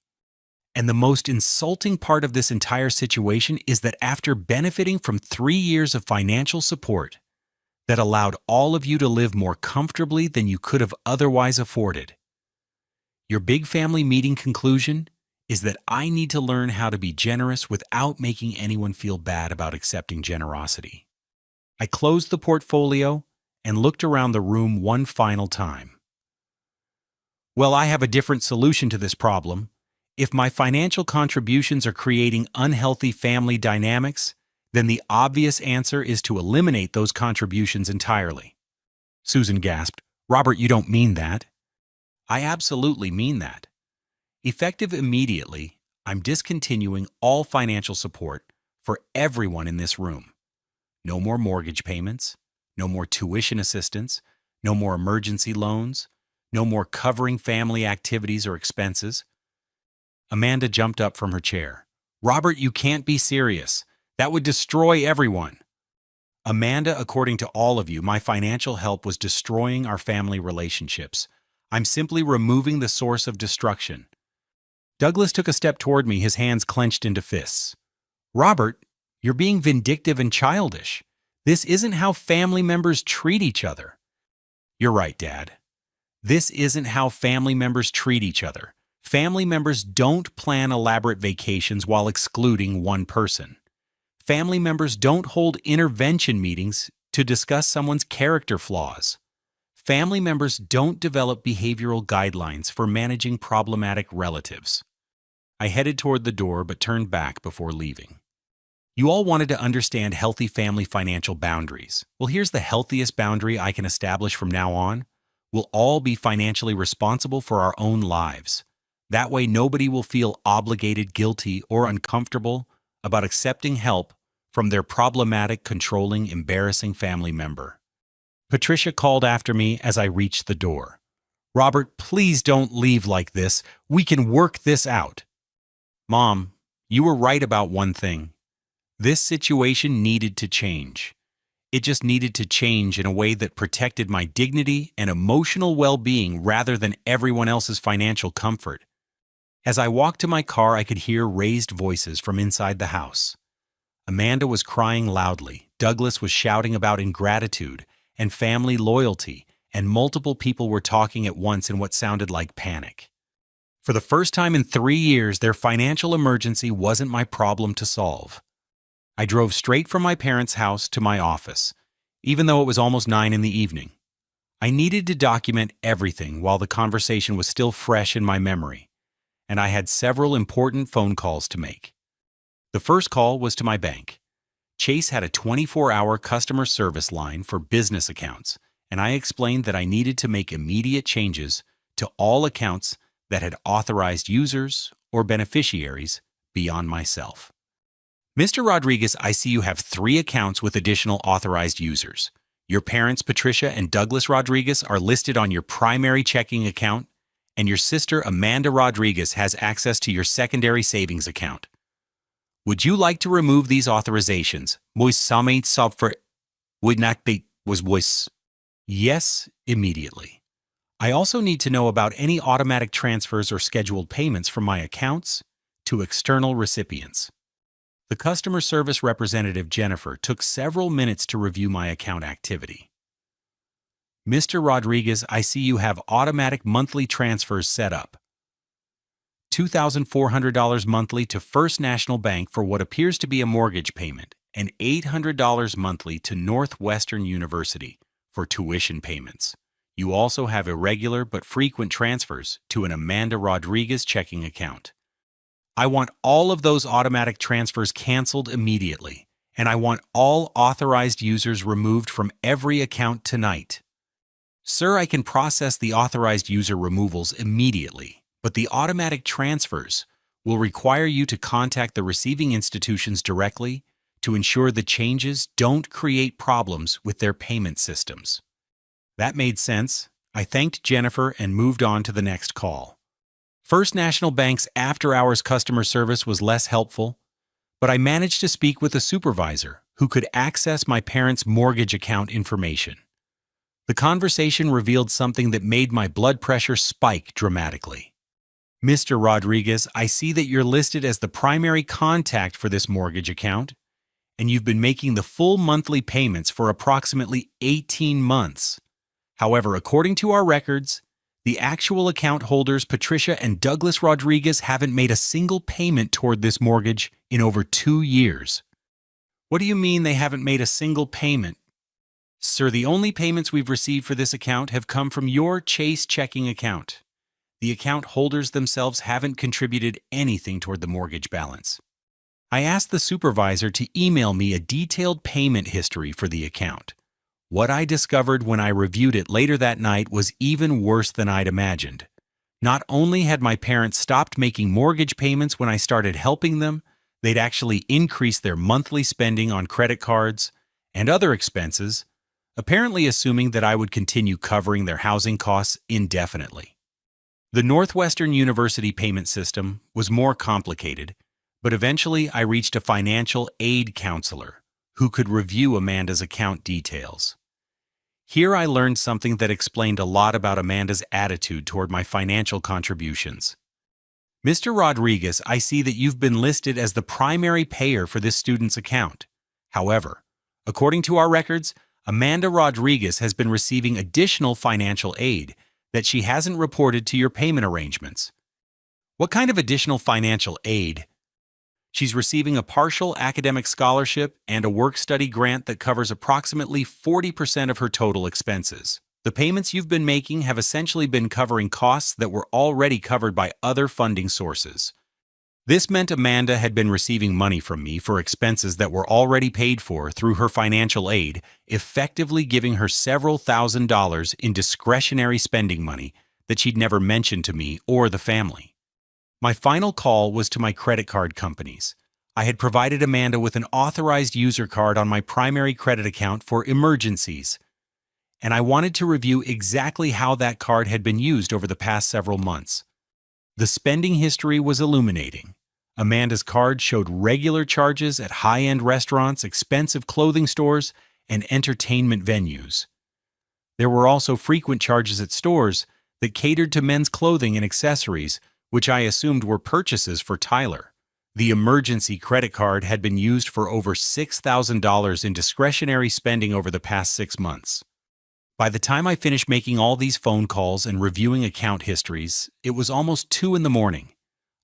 And the most insulting part of this entire situation is that after benefiting from 3 years of financial support that allowed all of you to live more comfortably than you could have otherwise afforded, your big family meeting conclusion is that I need to learn how to be generous without making anyone feel bad about accepting generosity. I closed the portfolio and looked around the room one final time. Well, I have a different solution to this problem. If my financial contributions are creating unhealthy family dynamics, then the obvious answer is to eliminate those contributions entirely. Susan gasped, Robert, you don't mean that. I absolutely mean that. Effective immediately, I'm discontinuing all financial support for everyone in this room. No more mortgage payments, no more tuition assistance, no more emergency loans, no more covering family activities or expenses. Amanda jumped up from her chair. Robert, you can't be serious. That would destroy everyone. Amanda, according to all of you, my financial help was destroying our family relationships. I'm simply removing the source of destruction. Douglas took a step toward me, his hands clenched into fists. Robert, you're being vindictive and childish. This isn't how family members treat each other. You're right, Dad. This isn't how family members treat each other. Family members don't plan elaborate vacations while excluding one person. Family members don't hold intervention meetings to discuss someone's character flaws. Family members don't develop behavioral guidelines for managing problematic relatives. I headed toward the door but turned back before leaving. You all wanted to understand healthy family financial boundaries. Well, here's the healthiest boundary I can establish from now on. We'll all be financially responsible for our own lives. That way, nobody will feel obligated, guilty, or uncomfortable about accepting help from their problematic, controlling, embarrassing family member. Patricia called after me as I reached the door. "Robert, please don't leave like this. We can work this out." "Mom, you were right about one thing. This situation needed to change. It just needed to change in a way that protected my dignity and emotional well-being rather than everyone else's financial comfort." As I walked to my car, I could hear raised voices from inside the house. Amanda was crying loudly, Douglas was shouting about ingratitude and family loyalty, and multiple people were talking at once in what sounded like panic. For the first time in 3 years, their financial emergency wasn't my problem to solve. I drove straight from my parents' house to my office, even though it was almost 9 in the evening. I needed to document everything while the conversation was still fresh in my memory, and I had several important phone calls to make. The first call was to my bank. Chase had a 24-hour customer service line for business accounts, and I explained that I needed to make immediate changes to all accounts that had authorized users or beneficiaries beyond myself. "Mr. Rodriguez, I see you have 3 accounts with additional authorized users. Your parents, Patricia and Douglas Rodriguez, are listed on your primary checking account, and your sister, Amanda Rodriguez, has access to your secondary savings account. Would you like to remove these authorizations? Yes, immediately. I also need to know about any automatic transfers or scheduled payments from my accounts to external recipients." The customer service representative, Jennifer, took several minutes to review my account activity. "Mr. Rodriguez, I see you have automatic monthly transfers set up. $2,400 monthly to First National Bank for what appears to be a mortgage payment, and $800 monthly to Northwestern University for tuition payments. You also have irregular but frequent transfers to an Amanda Rodriguez checking account. I want all of those automatic transfers canceled immediately, and I want all authorized users removed from every account tonight. Sir, I can process the authorized user removals immediately, but the automatic transfers will require you to contact the receiving institutions directly to ensure the changes don't create problems with their payment systems." That made sense. I thanked Jennifer and moved on to the next call. First National Bank's after-hours customer service was less helpful, but I managed to speak with a supervisor who could access my parents' mortgage account information. The conversation revealed something that made my blood pressure spike dramatically. "Mr. Rodriguez, I see that you're listed as the primary contact for this mortgage account, and you've been making the full monthly payments for approximately 18 months. However, according to our records, the actual account holders, Patricia and Douglas Rodriguez, haven't made a single payment toward this mortgage in over 2 years." "What do you mean they haven't made a single payment?" "Sir, the only payments we've received for this account have come from your Chase checking account. The account holders themselves haven't contributed anything toward the mortgage balance." I asked the supervisor to email me a detailed payment history for the account. What I discovered when I reviewed it later that night was even worse than I'd imagined. Not only had my parents stopped making mortgage payments when I started helping them, they'd actually increased their monthly spending on credit cards and other expenses, apparently assuming that I would continue covering their housing costs indefinitely. The Northwestern University payment system was more complicated, but eventually I reached a financial aid counselor who could review Amanda's account details. Here I learned something that explained a lot about Amanda's attitude toward my financial contributions. "Mr. Rodriguez, I see that you've been listed as the primary payer for this student's account. However, according to our records, Amanda Rodriguez has been receiving additional financial aid that she hasn't reported to your payment arrangements." "What kind of additional financial aid?" She's receiving a partial academic scholarship and a work-study grant that covers approximately 40% of her total expenses. The payments you've been making have essentially been covering costs that were already covered by other funding sources. This meant Amanda had been receiving money from me for expenses that were already paid for through her financial aid, effectively giving her several $1,000s in discretionary spending money that she'd never mentioned to me or the family. My final call was to my credit card companies. I had provided Amanda with an authorized user card on my primary credit account for emergencies, and I wanted to review exactly how that card had been used over the past several months. The spending history was illuminating. Amanda's card showed regular charges at high-end restaurants, expensive clothing stores, and entertainment venues. There were also frequent charges at stores that catered to men's clothing and accessories, which I assumed were purchases for Tyler. The emergency credit card had been used for over $6,000 in discretionary spending over the past 6 months. By the time I finished making all these phone calls and reviewing account histories, it was almost 2 in the morning.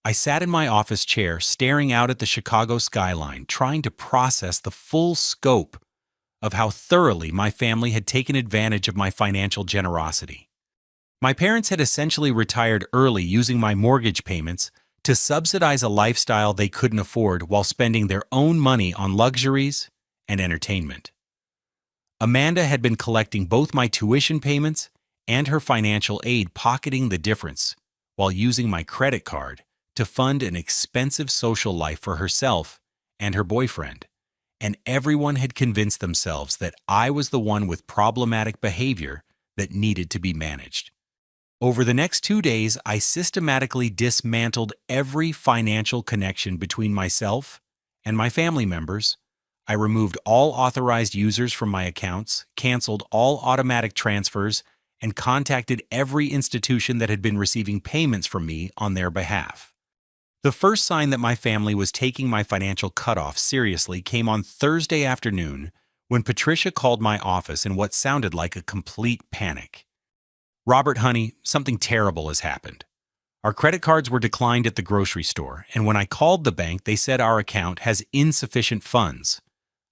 I sat in my office chair staring out at the Chicago skyline, trying to process the full scope of how thoroughly my family had taken advantage of my financial generosity. My parents had essentially retired early using my mortgage payments to subsidize a lifestyle they couldn't afford while spending their own money on luxuries and entertainment. Amanda had been collecting both my tuition payments and her financial aid, pocketing the difference while using my credit card to fund an expensive social life for herself and her boyfriend. And everyone had convinced themselves that I was the one with problematic behavior that needed to be managed. Over the next 2 days, I systematically dismantled every financial connection between myself and my family members. I removed all authorized users from my accounts, canceled all automatic transfers, and contacted every institution that had been receiving payments from me on their behalf. The first sign that my family was taking my financial cutoff seriously came on Thursday afternoon when Patricia called my office in what sounded like a complete panic. "Robert, honey, something terrible has happened. Our credit cards were declined at the grocery store, and when I called the bank, they said our account has insufficient funds.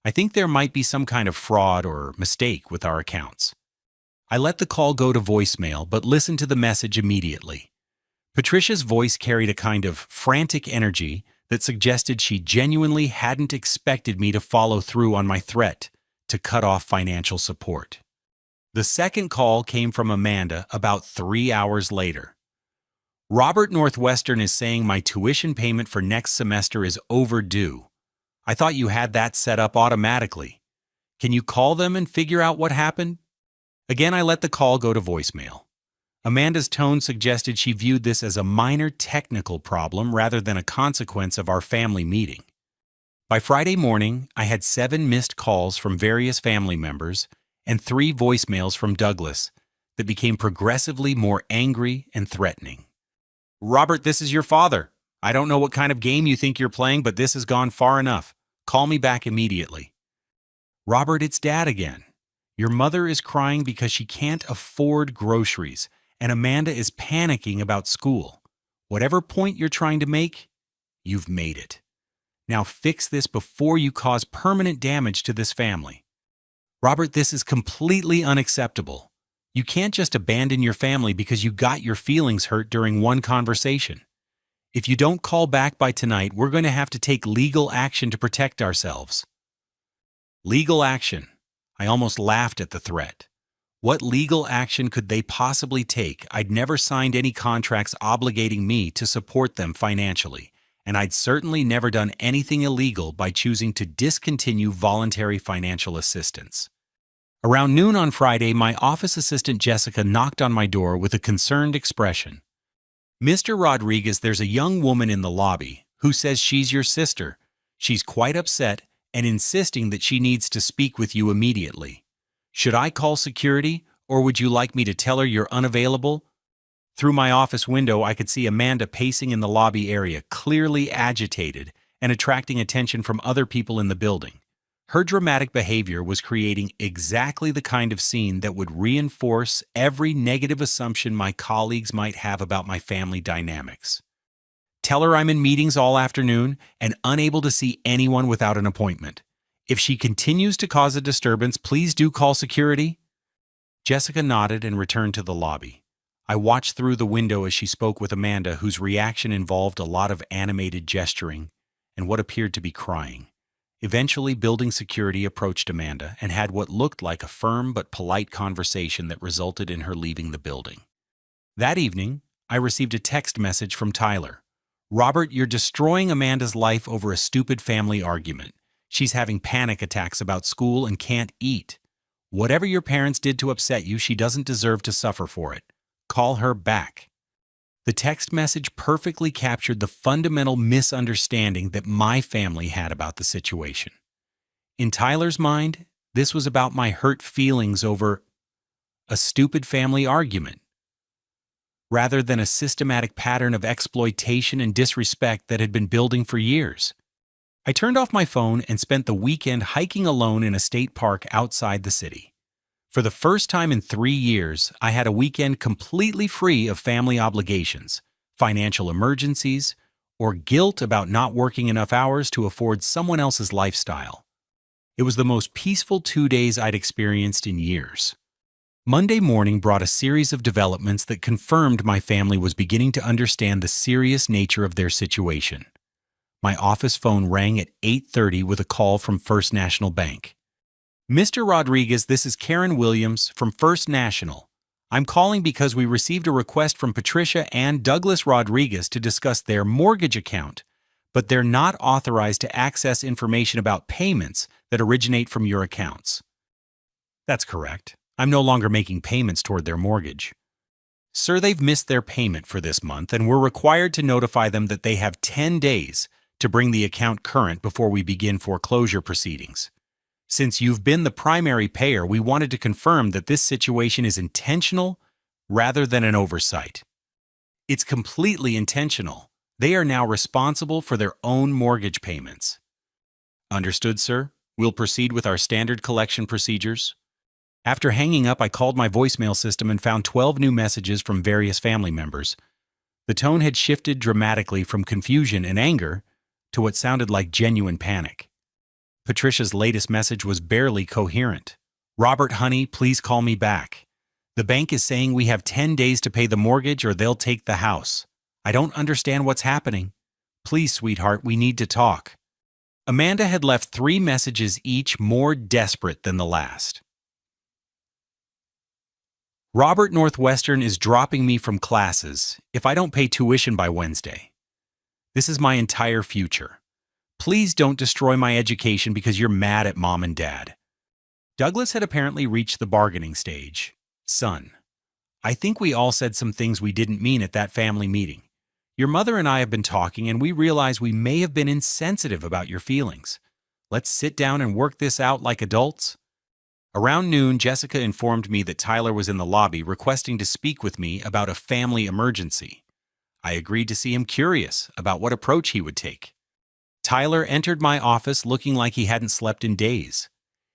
I think there might be some kind of fraud or mistake with our accounts." I let the call go to voicemail, but listened to the message immediately. Patricia's voice carried a kind of frantic energy that suggested she genuinely hadn't expected me to follow through on my threat to cut off financial support. The second call came from Amanda about 3 hours later. "Robert, Northwestern is saying my tuition payment for next semester is overdue. I thought you had that set up automatically. Can you call them and figure out what happened?" Again, I let the call go to voicemail. Amanda's tone suggested she viewed this as a minor technical problem rather than a consequence of our family meeting. By Friday morning, I had 7 missed calls from various family members and 3 voicemails from Douglas that became progressively more angry and threatening. "Robert, this is your father. I don't know what kind of game you think you're playing, but this has gone far enough. Call me back immediately." "Robert, it's Dad again. Your mother is crying because she can't afford groceries, and Amanda is panicking about school. Whatever point you're trying to make, you've made it. Now fix this before you cause permanent damage to this family." "Robert, this is completely unacceptable. You can't just abandon your family because you got your feelings hurt during one conversation. If you don't call back by tonight, we're going to have to take legal action to protect ourselves." Legal action. I almost laughed at the threat. What legal action could they possibly take? I'd never signed any contracts obligating me to support them financially, and I'd certainly never done anything illegal by choosing to discontinue voluntary financial assistance. Around noon on Friday, my office assistant Jessica knocked on my door with a concerned expression. "Mr. Rodriguez, there's a young woman in the lobby who says she's your sister. She's quite upset and insisting that she needs to speak with you immediately. Should I call security, or would you like me to tell her you're unavailable?" Through my office window, I could see Amanda pacing in the lobby area, clearly agitated and attracting attention from other people in the building. Her dramatic behavior was creating exactly the kind of scene that would reinforce every negative assumption my colleagues might have about my family dynamics. Tell her I'm in meetings all afternoon and unable to see anyone without an appointment. If she continues to cause a disturbance, please do call security." Jessica nodded and returned to the lobby. I watched through the window as she spoke with Amanda, whose reaction involved a lot of animated gesturing and what appeared to be crying. Eventually, building security approached Amanda and had what looked like a firm but polite conversation that resulted in her leaving the building. That evening, I received a text message from Tyler. "Robert, you're destroying Amanda's life over a stupid family argument. She's having panic attacks about school and can't eat. Whatever your parents did to upset you, she doesn't deserve to suffer for it. Call her back." The text message perfectly captured the fundamental misunderstanding that my family had about the situation. In Tyler's mind, this was about my hurt feelings over a stupid family argument, rather than a systematic pattern of exploitation and disrespect that had been building for years. I turned off my phone and spent the weekend hiking alone in a state park outside the city. For the first time in 3 years, I had a weekend completely free of family obligations, financial emergencies, or guilt about not working enough hours to afford someone else's lifestyle. It was the most peaceful 2 days I'd experienced in years. Monday morning brought a series of developments that confirmed my family was beginning to understand the serious nature of their situation. My office phone rang at 8:30 with a call from First National Bank. "Mr. Rodriguez, this is Karen Williams from First National. I'm calling because we received a request from Patricia and Douglas Rodriguez to discuss their mortgage account, but they're not authorized to access information about payments that originate from your accounts." "That's correct. I'm no longer making payments toward their mortgage." "Sir, they've missed their payment for this month, and we're required to notify them that they have 10 days to bring the account current before we begin foreclosure proceedings. Since you've been the primary payer, we wanted to confirm that this situation is intentional rather than an oversight." "It's completely intentional. They are now responsible for their own mortgage payments." "Understood, sir. We'll proceed with our standard collection procedures." After hanging up, I called my voicemail system and found 12 new messages from various family members. The tone had shifted dramatically from confusion and anger to what sounded like genuine panic. Patricia's latest message was barely coherent. "Robert, honey, please call me back. The bank is saying we have 10 days to pay the mortgage or they'll take the house. I don't understand what's happening. Please, sweetheart, we need to talk." Amanda had left 3 messages, each more desperate than the last. "Robert, Northwestern is dropping me from classes if I don't pay tuition by Wednesday. This is my entire future. Please don't destroy my education because you're mad at mom and dad." Douglas had apparently reached the bargaining stage. "Son, I think we all said some things we didn't mean at that family meeting. Your mother and I have been talking and we realize we may have been insensitive about your feelings. Let's sit down and work this out like adults." Around noon, Jessica informed me that Tyler was in the lobby requesting to speak with me about a family emergency. I agreed to see him, curious about what approach he would take. Tyler entered my office looking like he hadn't slept in days.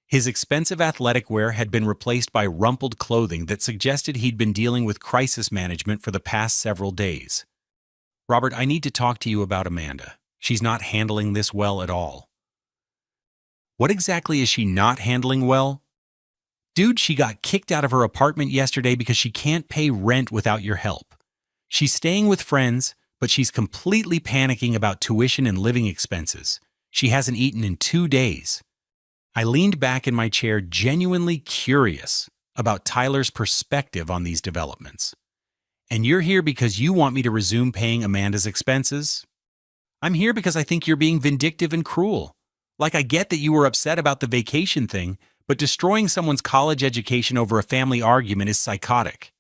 His expensive athletic wear had been replaced by rumpled clothing that suggested he'd been dealing with crisis management for the past several days. "Robert, I need to talk to you about Amanda. She's not handling this well at all." "What exactly is she not handling well?" "Dude, she got kicked out of her apartment yesterday because she can't pay rent without your help. She's staying with friends, but she's completely panicking about tuition and living expenses. She hasn't eaten in 2 days." I leaned back in my chair, genuinely curious about Tyler's perspective on these developments. "And you're here because you want me to resume paying Amanda's expenses?" "I'm here because I think you're being vindictive and cruel. Like, I get that you were upset about the vacation thing, but destroying someone's college education over a family argument is psychotic."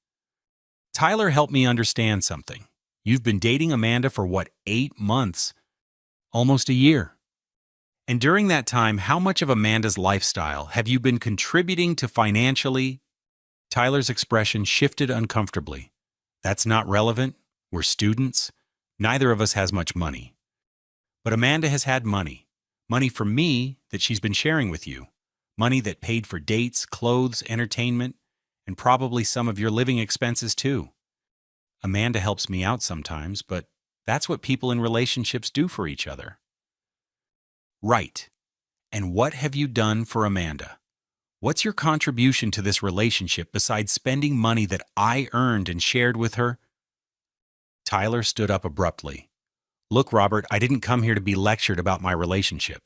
Tyler helped me understand something. You've been dating Amanda for 8 months? Almost a year. And during that time, how much of Amanda's lifestyle have you been contributing to financially? Tyler's expression shifted uncomfortably. "That's not relevant. We're students. Neither of us has much money. But Amanda has had money. Money from me that she's been sharing with you. Money that paid for dates, clothes, entertainment, and probably some of your living expenses too. Amanda helps me out sometimes, but That's what people in relationships do for each other. Right. And what have you done for Amanda? What's your contribution to this relationship besides spending money that I earned and shared with her? Tyler stood up abruptly. Look, Robert, I didn't come here to be lectured about my relationship.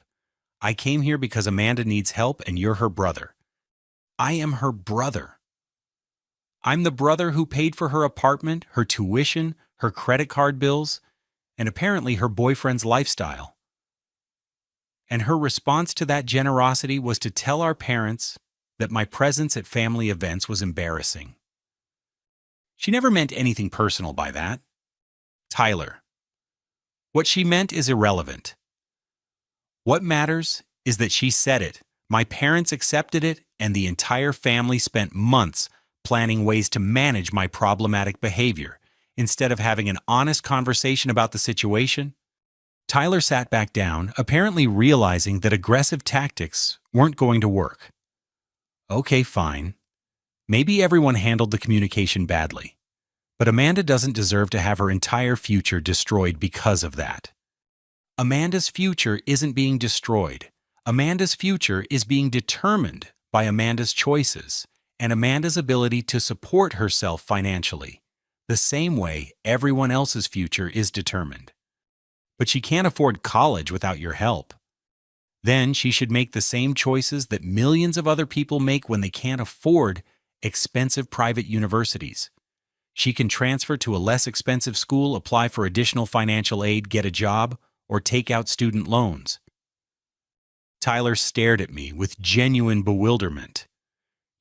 I came here because Amanda needs help and you're her brother. I am her brother. I'm the brother who paid for her apartment, her tuition, her credit card bills, and apparently her boyfriend's lifestyle. And her response to that generosity was to tell our parents that my presence at family events was embarrassing. She never meant anything personal by that. Tyler. What she meant is irrelevant. What matters is that she said it, my parents accepted it, and the entire family spent months planning ways to manage my problematic behavior. Instead of having an honest conversation about the situation, Tyler sat back down, apparently realizing that aggressive tactics weren't going to work. Okay, fine. Maybe everyone handled the communication badly. But Amanda doesn't deserve to have her entire future destroyed because of that. Amanda's future isn't being destroyed. Amanda's future is being determined by Amanda's choices and Amanda's ability to support herself financially, the same way everyone else's future is determined. But she can't afford college without your help. Then she should make the same choices that millions of other people make when they can't afford expensive private universities. She can transfer to a less expensive school, apply for additional financial aid, get a job, or take out student loans. Tyler stared at me with genuine bewilderment.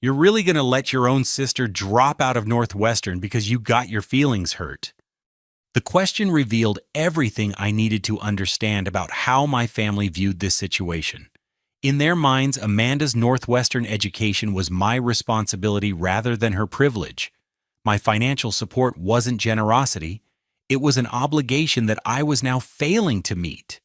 You're really going to let your own sister drop out of Northwestern because you got your feelings hurt? The question revealed everything I needed to understand about how my family viewed this situation. In their minds, Amanda's Northwestern education was my responsibility rather than her privilege. My financial support wasn't generosity. It was an obligation that I was now failing to meet.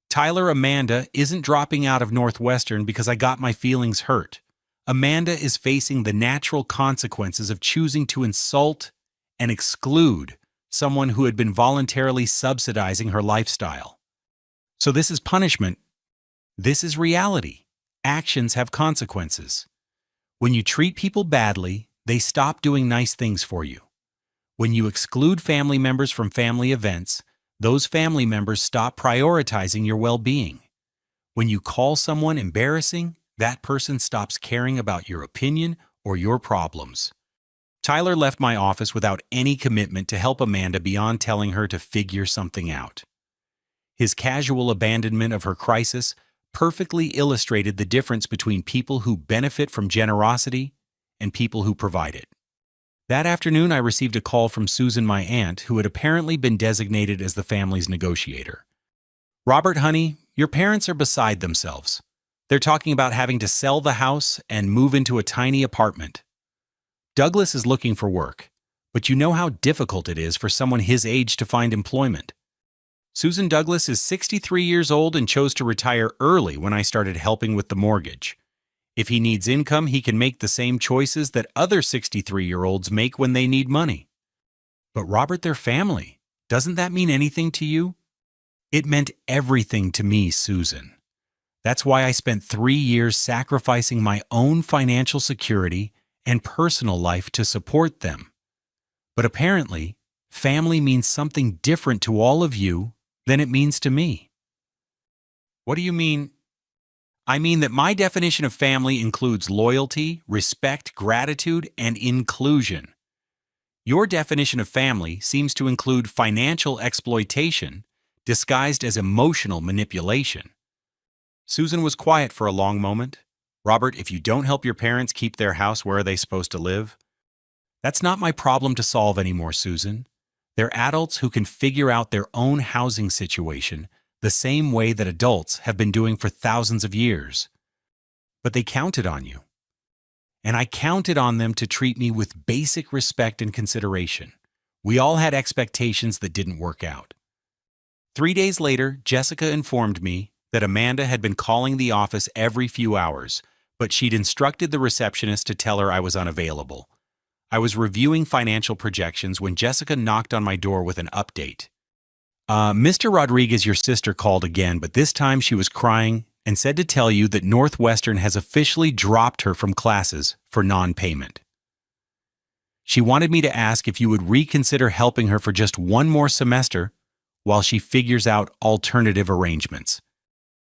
Tyler, Amanda isn't dropping out of Northwestern because I got my feelings hurt. Amanda is facing the natural consequences of choosing to insult and exclude someone who had been voluntarily subsidizing her lifestyle. So this is punishment. This is reality. Actions have consequences. When you treat people badly, they stop doing nice things for you. When you exclude family members from family events, those family members stop prioritizing your well-being. When you call someone embarrassing, that person stops caring about your opinion or your problems. Tyler left my office without any commitment to help Amanda beyond telling her to figure something out. His casual abandonment of her crisis perfectly illustrated the difference between people who benefit from generosity and people who provide it. That afternoon, I received a call from Susan, my aunt, who had apparently been designated as the family's negotiator. Robert, honey, your parents are beside themselves. They're talking about having to sell the house and move into a tiny apartment. Douglas is looking for work, but you know how difficult it is for someone his age to find employment. Susan Douglas is 63 years old and chose to retire early when I started helping with the mortgage. If he needs income, he can make the same choices that other 63-year-olds make when they need money. But Robert, their family, doesn't that mean anything to you? It meant everything to me, Susan. That's why I spent 3 years sacrificing my own financial security and personal life to support them. But apparently, family means something different to all of you than it means to me. What do you mean? I mean that my definition of family includes loyalty, respect, gratitude, and inclusion. Your definition of family seems to include financial exploitation disguised as emotional manipulation. Susan was quiet for a long moment. Robert, if you don't help your parents keep their house, where are they supposed to live? That's not my problem to solve anymore, Susan. They're adults who can figure out their own housing situation the same way that adults have been doing for thousands of years. But they counted on you. And I counted on them to treat me with basic respect and consideration. We all had expectations that didn't work out. 3 days later, Jessica informed me that Amanda had been calling the office every few hours, but she'd instructed the receptionist to tell her I was unavailable. I was reviewing financial projections when Jessica knocked on my door with an update. Mr. Rodriguez, your sister called again, but this time she was crying and said to tell you that Northwestern has officially dropped her from classes for non-payment. She wanted me to ask if you would reconsider helping her for just one more semester while she figures out alternative arrangements.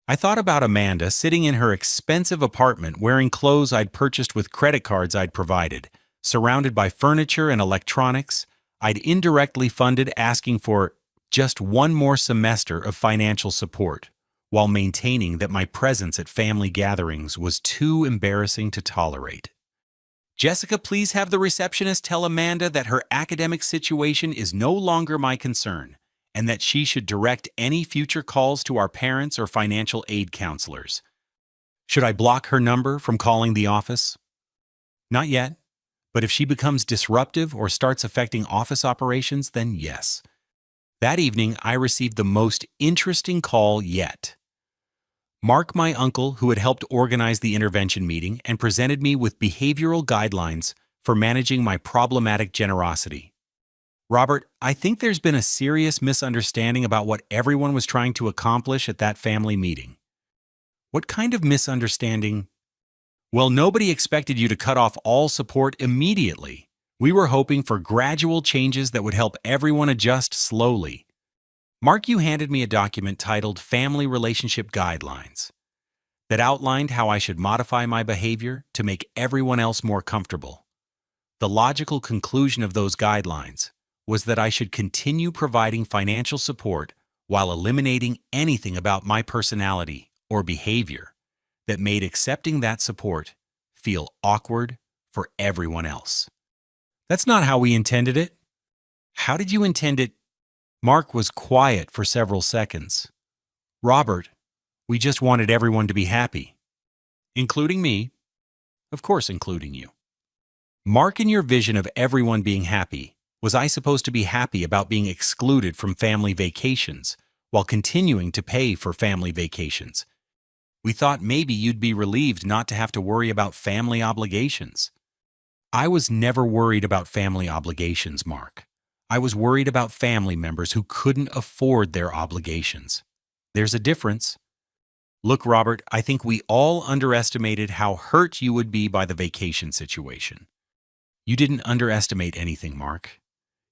I thought about Amanda sitting in her expensive apartment wearing clothes I'd purchased with credit cards I'd provided, surrounded by furniture and electronics I'd indirectly funded, asking for just one more semester of financial support, while maintaining that my presence at family gatherings was too embarrassing to tolerate. Jessica, please have the receptionist tell Amanda that her academic situation is no longer my concern, and that she should direct any future calls to our parents or financial aid counselors. Should I block her number from calling the office? Not yet, but if she becomes disruptive or starts affecting office operations, then yes. That evening, I received the most interesting call yet. Mark, my uncle, who had helped organize the intervention meeting and presented me with behavioral guidelines for managing my problematic generosity. Robert, I think there's been a serious misunderstanding about what everyone was trying to accomplish at that family meeting. What kind of misunderstanding? Well, nobody expected you to cut off all support immediately. We were hoping for gradual changes that would help everyone adjust slowly. Mark, you handed me a document titled Family Relationship Guidelines that outlined how I should modify my behavior to make everyone else more comfortable. The logical conclusion of those guidelines was that I should continue providing financial support while eliminating anything about my personality or behavior that made accepting that support feel awkward for everyone else. That's not how we intended it. How did you intend it? Mark was quiet for several seconds. Robert, we just wanted everyone to be happy. Including me? Of course, including you. Mark, in your vision of everyone being happy, was I supposed to be happy about being excluded from family vacations while continuing to pay for family vacations? We thought maybe you'd be relieved not to have to worry about family obligations. I was never worried about family obligations, Mark. I was worried about family members who couldn't afford their obligations. There's a difference. Look, Robert, I think we all underestimated how hurt you would be by the vacation situation. You didn't underestimate anything, Mark.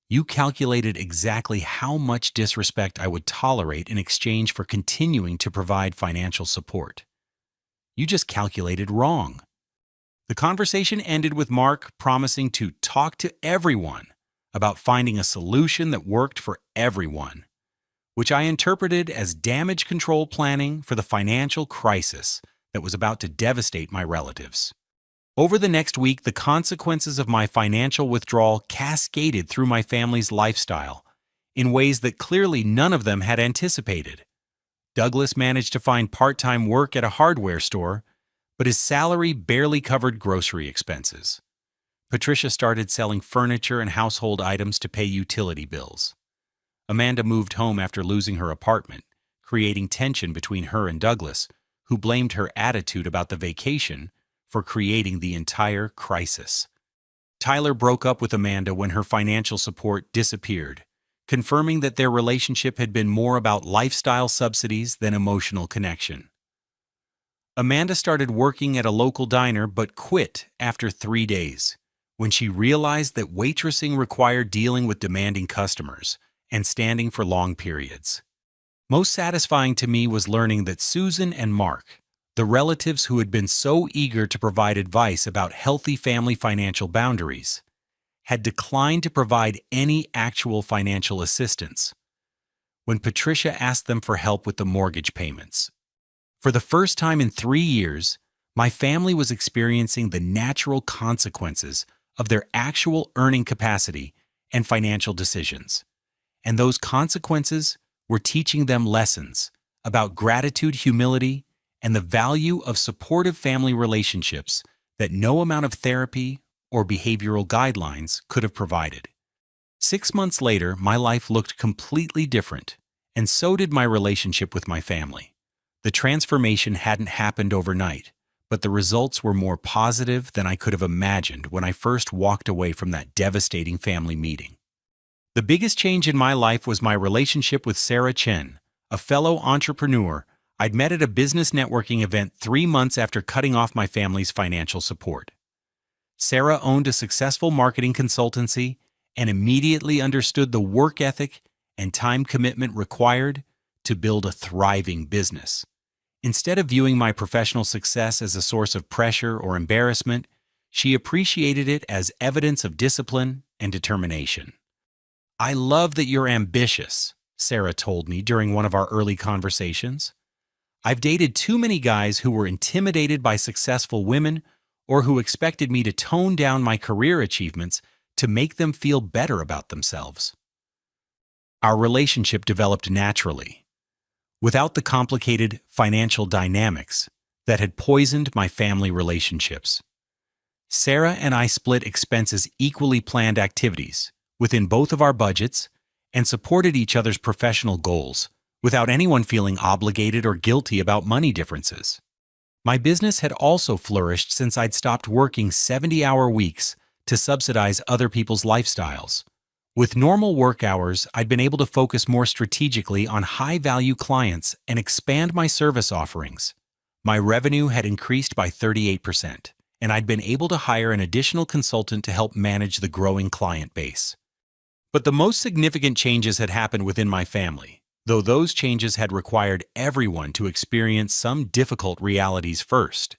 You calculated exactly how much disrespect I would tolerate in exchange for continuing to provide financial support. You just calculated wrong. The conversation ended with Mark promising to talk to everyone about finding a solution that worked for everyone, which I interpreted as damage control planning for the financial crisis that was about to devastate my relatives. Over the next week, the consequences of my financial withdrawal cascaded through my family's lifestyle in ways that clearly none of them had anticipated. Douglas managed to find part-time work at a hardware store, but his salary barely covered grocery expenses. Patricia started selling furniture and household items to pay utility bills. Amanda moved home after losing her apartment, creating tension between her and Douglas, who blamed her attitude about the vacation for creating the entire crisis. Tyler broke up with Amanda when her financial support disappeared, confirming that their relationship had been more about lifestyle subsidies than emotional connection. Amanda started working at a local diner but quit after 3 days, when she realized that waitressing required dealing with demanding customers and standing for long periods. Most satisfying to me was learning that Susan and Mark, the relatives who had been so eager to provide advice about healthy family financial boundaries, had declined to provide any actual financial assistance when Patricia asked them for help with the mortgage payments. For the first time in 3 years, my family was experiencing the natural consequences of their actual earning capacity and financial decisions. And those consequences were teaching them lessons about gratitude, humility, and the value of supportive family relationships that no amount of therapy or behavioral guidelines could have provided. 6 months later, my life looked completely different, and so did my relationship with my family. The transformation hadn't happened overnight, but the results were more positive than I could have imagined when I first walked away from that devastating family meeting. The biggest change in my life was my relationship with Sarah Chen, a fellow entrepreneur I'd met at a business networking event 3 months after cutting off my family's financial support. Sarah owned a successful marketing consultancy and immediately understood the work ethic and time commitment required to build a thriving business. Instead of viewing my professional success as a source of pressure or embarrassment, she appreciated it as evidence of discipline and determination. "I love that you're ambitious," Sarah told me during one of our early conversations. "I've dated too many guys who were intimidated by successful women or who expected me to tone down my career achievements to make them feel better about themselves." Our relationship developed naturally, without the complicated financial dynamics that had poisoned my family relationships. Sarah and I split expenses equally, planned activities within both of our budgets, and supported each other's professional goals without anyone feeling obligated or guilty about money differences. My business had also flourished since I'd stopped working 70-hour weeks to subsidize other people's lifestyles. With normal work hours, I'd been able to focus more strategically on high-value clients and expand my service offerings. My revenue had increased by 38%, and I'd been able to hire an additional consultant to help manage the growing client base. But the most significant changes had happened within my family, though those changes had required everyone to experience some difficult realities first.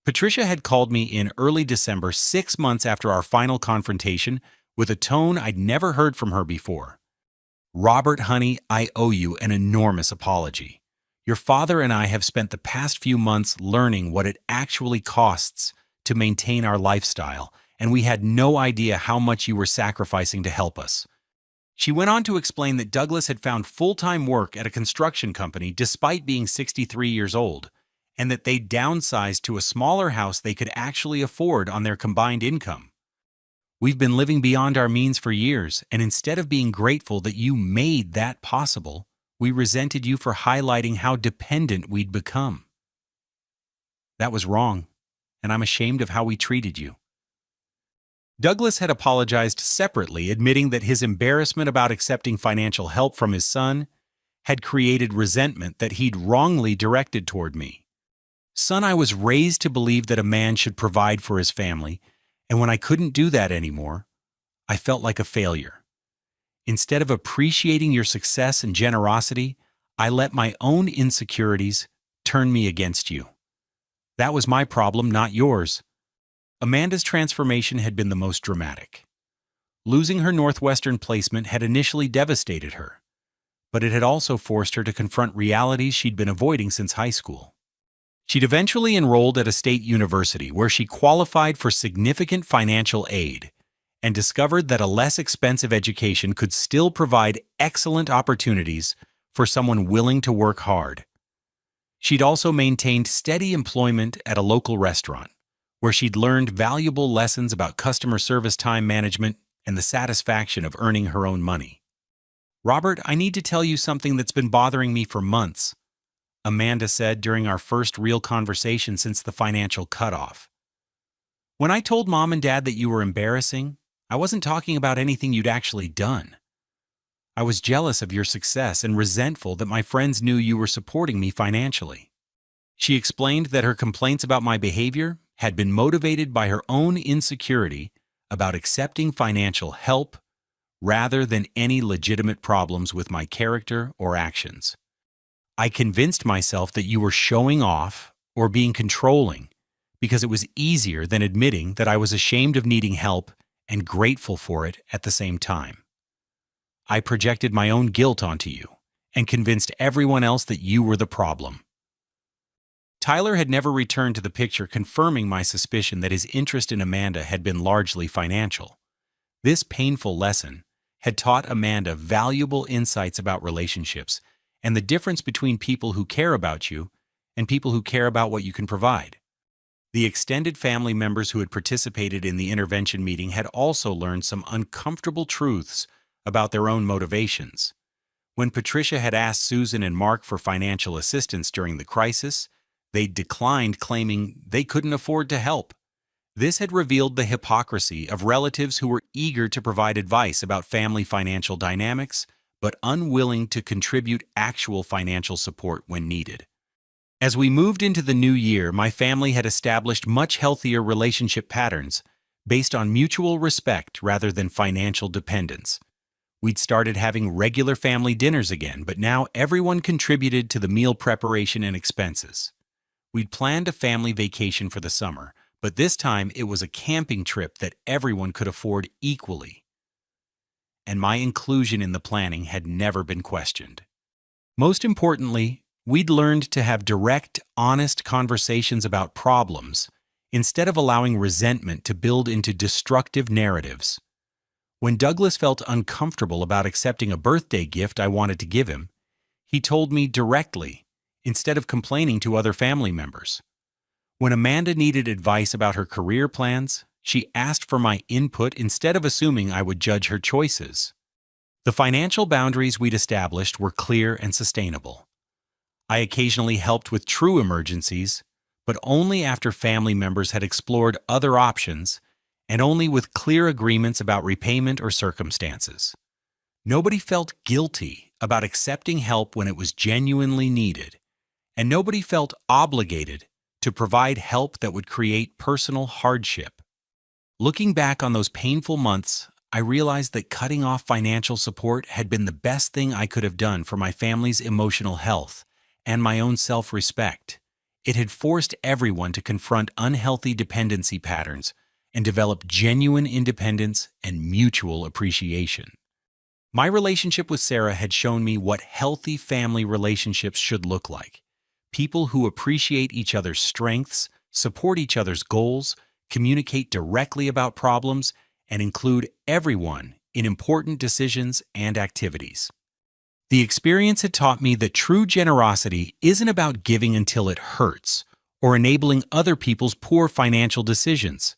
Patricia had called me in early December, 6 months after our final confrontation, with a tone I'd never heard from her before. "Robert, honey, I owe you an enormous apology. Your father and I have spent the past few months learning what it actually costs to maintain our lifestyle, and we had no idea how much you were sacrificing to help us." She went on to explain that Douglas had found full-time work at a construction company despite being 63 years old, and that they'd downsized to a smaller house they could actually afford on their combined income. "We've been living beyond our means for years, and instead of being grateful that you made that possible, we resented you for highlighting how dependent we'd become. That was wrong, and I'm ashamed of how we treated you." Douglas had apologized separately, admitting that his embarrassment about accepting financial help from his son had created resentment that he'd wrongly directed toward me. "Son, I was raised to believe that a man should provide for his family, and when I couldn't do that anymore, I felt like a failure. Instead of appreciating your success and generosity, I let my own insecurities turn me against you. That was my problem, not yours." Amanda's transformation had been the most dramatic. Losing her Northwestern placement had initially devastated her, but it had also forced her to confront realities she'd been avoiding since high school. She'd eventually enrolled at a state university where she qualified for significant financial aid and discovered that a less expensive education could still provide excellent opportunities for someone willing to work hard. She'd also maintained steady employment at a local restaurant, where she'd learned valuable lessons about customer service, time management, and the satisfaction of earning her own money. "Robert, I need to tell you something that's been bothering me for months," Amanda said during our first real conversation since the financial cutoff. "When I told Mom and Dad that you were embarrassing, I wasn't talking about anything you'd actually done. I was jealous of your success and resentful that my friends knew you were supporting me financially." She explained that her complaints about my behavior had been motivated by her own insecurity about accepting financial help rather than any legitimate problems with my character or actions. "I convinced myself that you were showing off or being controlling because it was easier than admitting that I was ashamed of needing help and grateful for it at the same time. I projected my own guilt onto you and convinced everyone else that you were the problem." Tyler had never returned to the picture, confirming my suspicion that his interest in Amanda had been largely financial. This painful lesson had taught Amanda valuable insights about relationships and the difference between people who care about you and people who care about what you can provide. The extended family members who had participated in the intervention meeting had also learned some uncomfortable truths about their own motivations. When Patricia had asked Susan and Mark for financial assistance during the crisis, they declined, claiming they couldn't afford to help. This had revealed the hypocrisy of relatives who were eager to provide advice about family financial dynamics, but unwilling to contribute actual financial support when needed. As we moved into the new year, my family had established much healthier relationship patterns based on mutual respect rather than financial dependence. We'd started having regular family dinners again, but now everyone contributed to the meal preparation and expenses. We'd planned a family vacation for the summer, but this time it was a camping trip that everyone could afford equally. And my inclusion in the planning had never been questioned. Most importantly, we'd learned to have direct, honest conversations about problems instead of allowing resentment to build into destructive narratives. When Douglas felt uncomfortable about accepting a birthday gift I wanted to give him, he told me directly instead of complaining to other family members. When Amanda needed advice about her career plans, she asked for my input instead of assuming I would judge her choices. The financial boundaries we'd established were clear and sustainable. I occasionally helped with true emergencies, but only after family members had explored other options and only with clear agreements about repayment or circumstances. Nobody felt guilty about accepting help when it was genuinely needed, and nobody felt obligated to provide help that would create personal hardship. Looking back on those painful months, I realized that cutting off financial support had been the best thing I could have done for my family's emotional health and my own self-respect. It had forced everyone to confront unhealthy dependency patterns and develop genuine independence and mutual appreciation. My relationship with Sarah had shown me what healthy family relationships should look like. People who appreciate each other's strengths, support each other's goals, communicate directly about problems, and include everyone in important decisions and activities. The experience had taught me that true generosity isn't about giving until it hurts or enabling other people's poor financial decisions.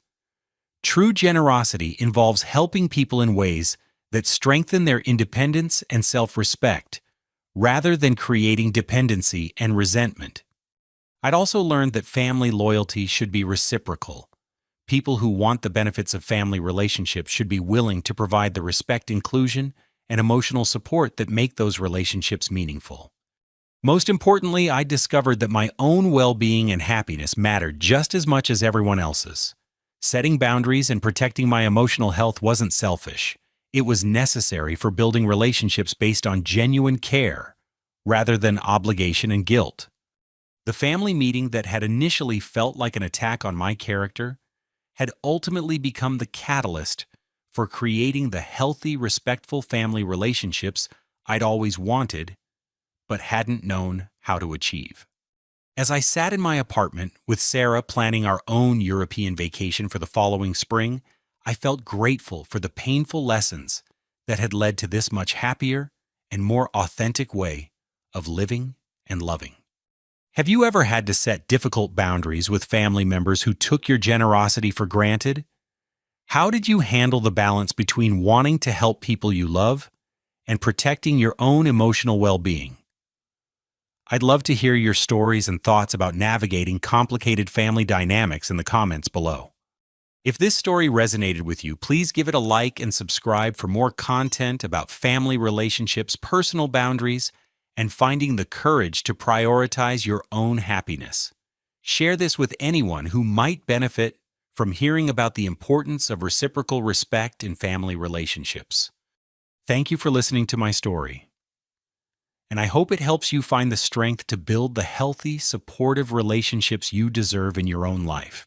True generosity involves helping people in ways that strengthen their independence and self-respect, rather than creating dependency and resentment. I'd also learned that family loyalty should be reciprocal. People who want the benefits of family relationships should be willing to provide the respect, inclusion, and emotional support that make those relationships meaningful. Most importantly, I discovered that my own well-being and happiness mattered just as much as everyone else's. Setting boundaries and protecting my emotional health wasn't selfish. It was necessary for building relationships based on genuine care, rather than obligation and guilt. The family meeting that had initially felt like an attack on my character had ultimately become the catalyst for creating the healthy, respectful family relationships I'd always wanted, but hadn't known how to achieve. As I sat in my apartment with Sarah planning our own European vacation for the following spring, I felt grateful for the painful lessons that had led to this much happier and more authentic way of living and loving. Have you ever had to set difficult boundaries with family members who took your generosity for granted? How did you handle the balance between wanting to help people you love and protecting your own emotional well-being? I'd love to hear your stories and thoughts about navigating complicated family dynamics in the comments below. If this story resonated with you, please give it a like and subscribe for more content about family relationships, personal boundaries, and finding the courage to prioritize your own happiness. Share this with anyone who might benefit from hearing about the importance of reciprocal respect in family relationships. Thank you for listening to my story, and I hope it helps you find the strength to build the healthy, supportive relationships you deserve in your own life.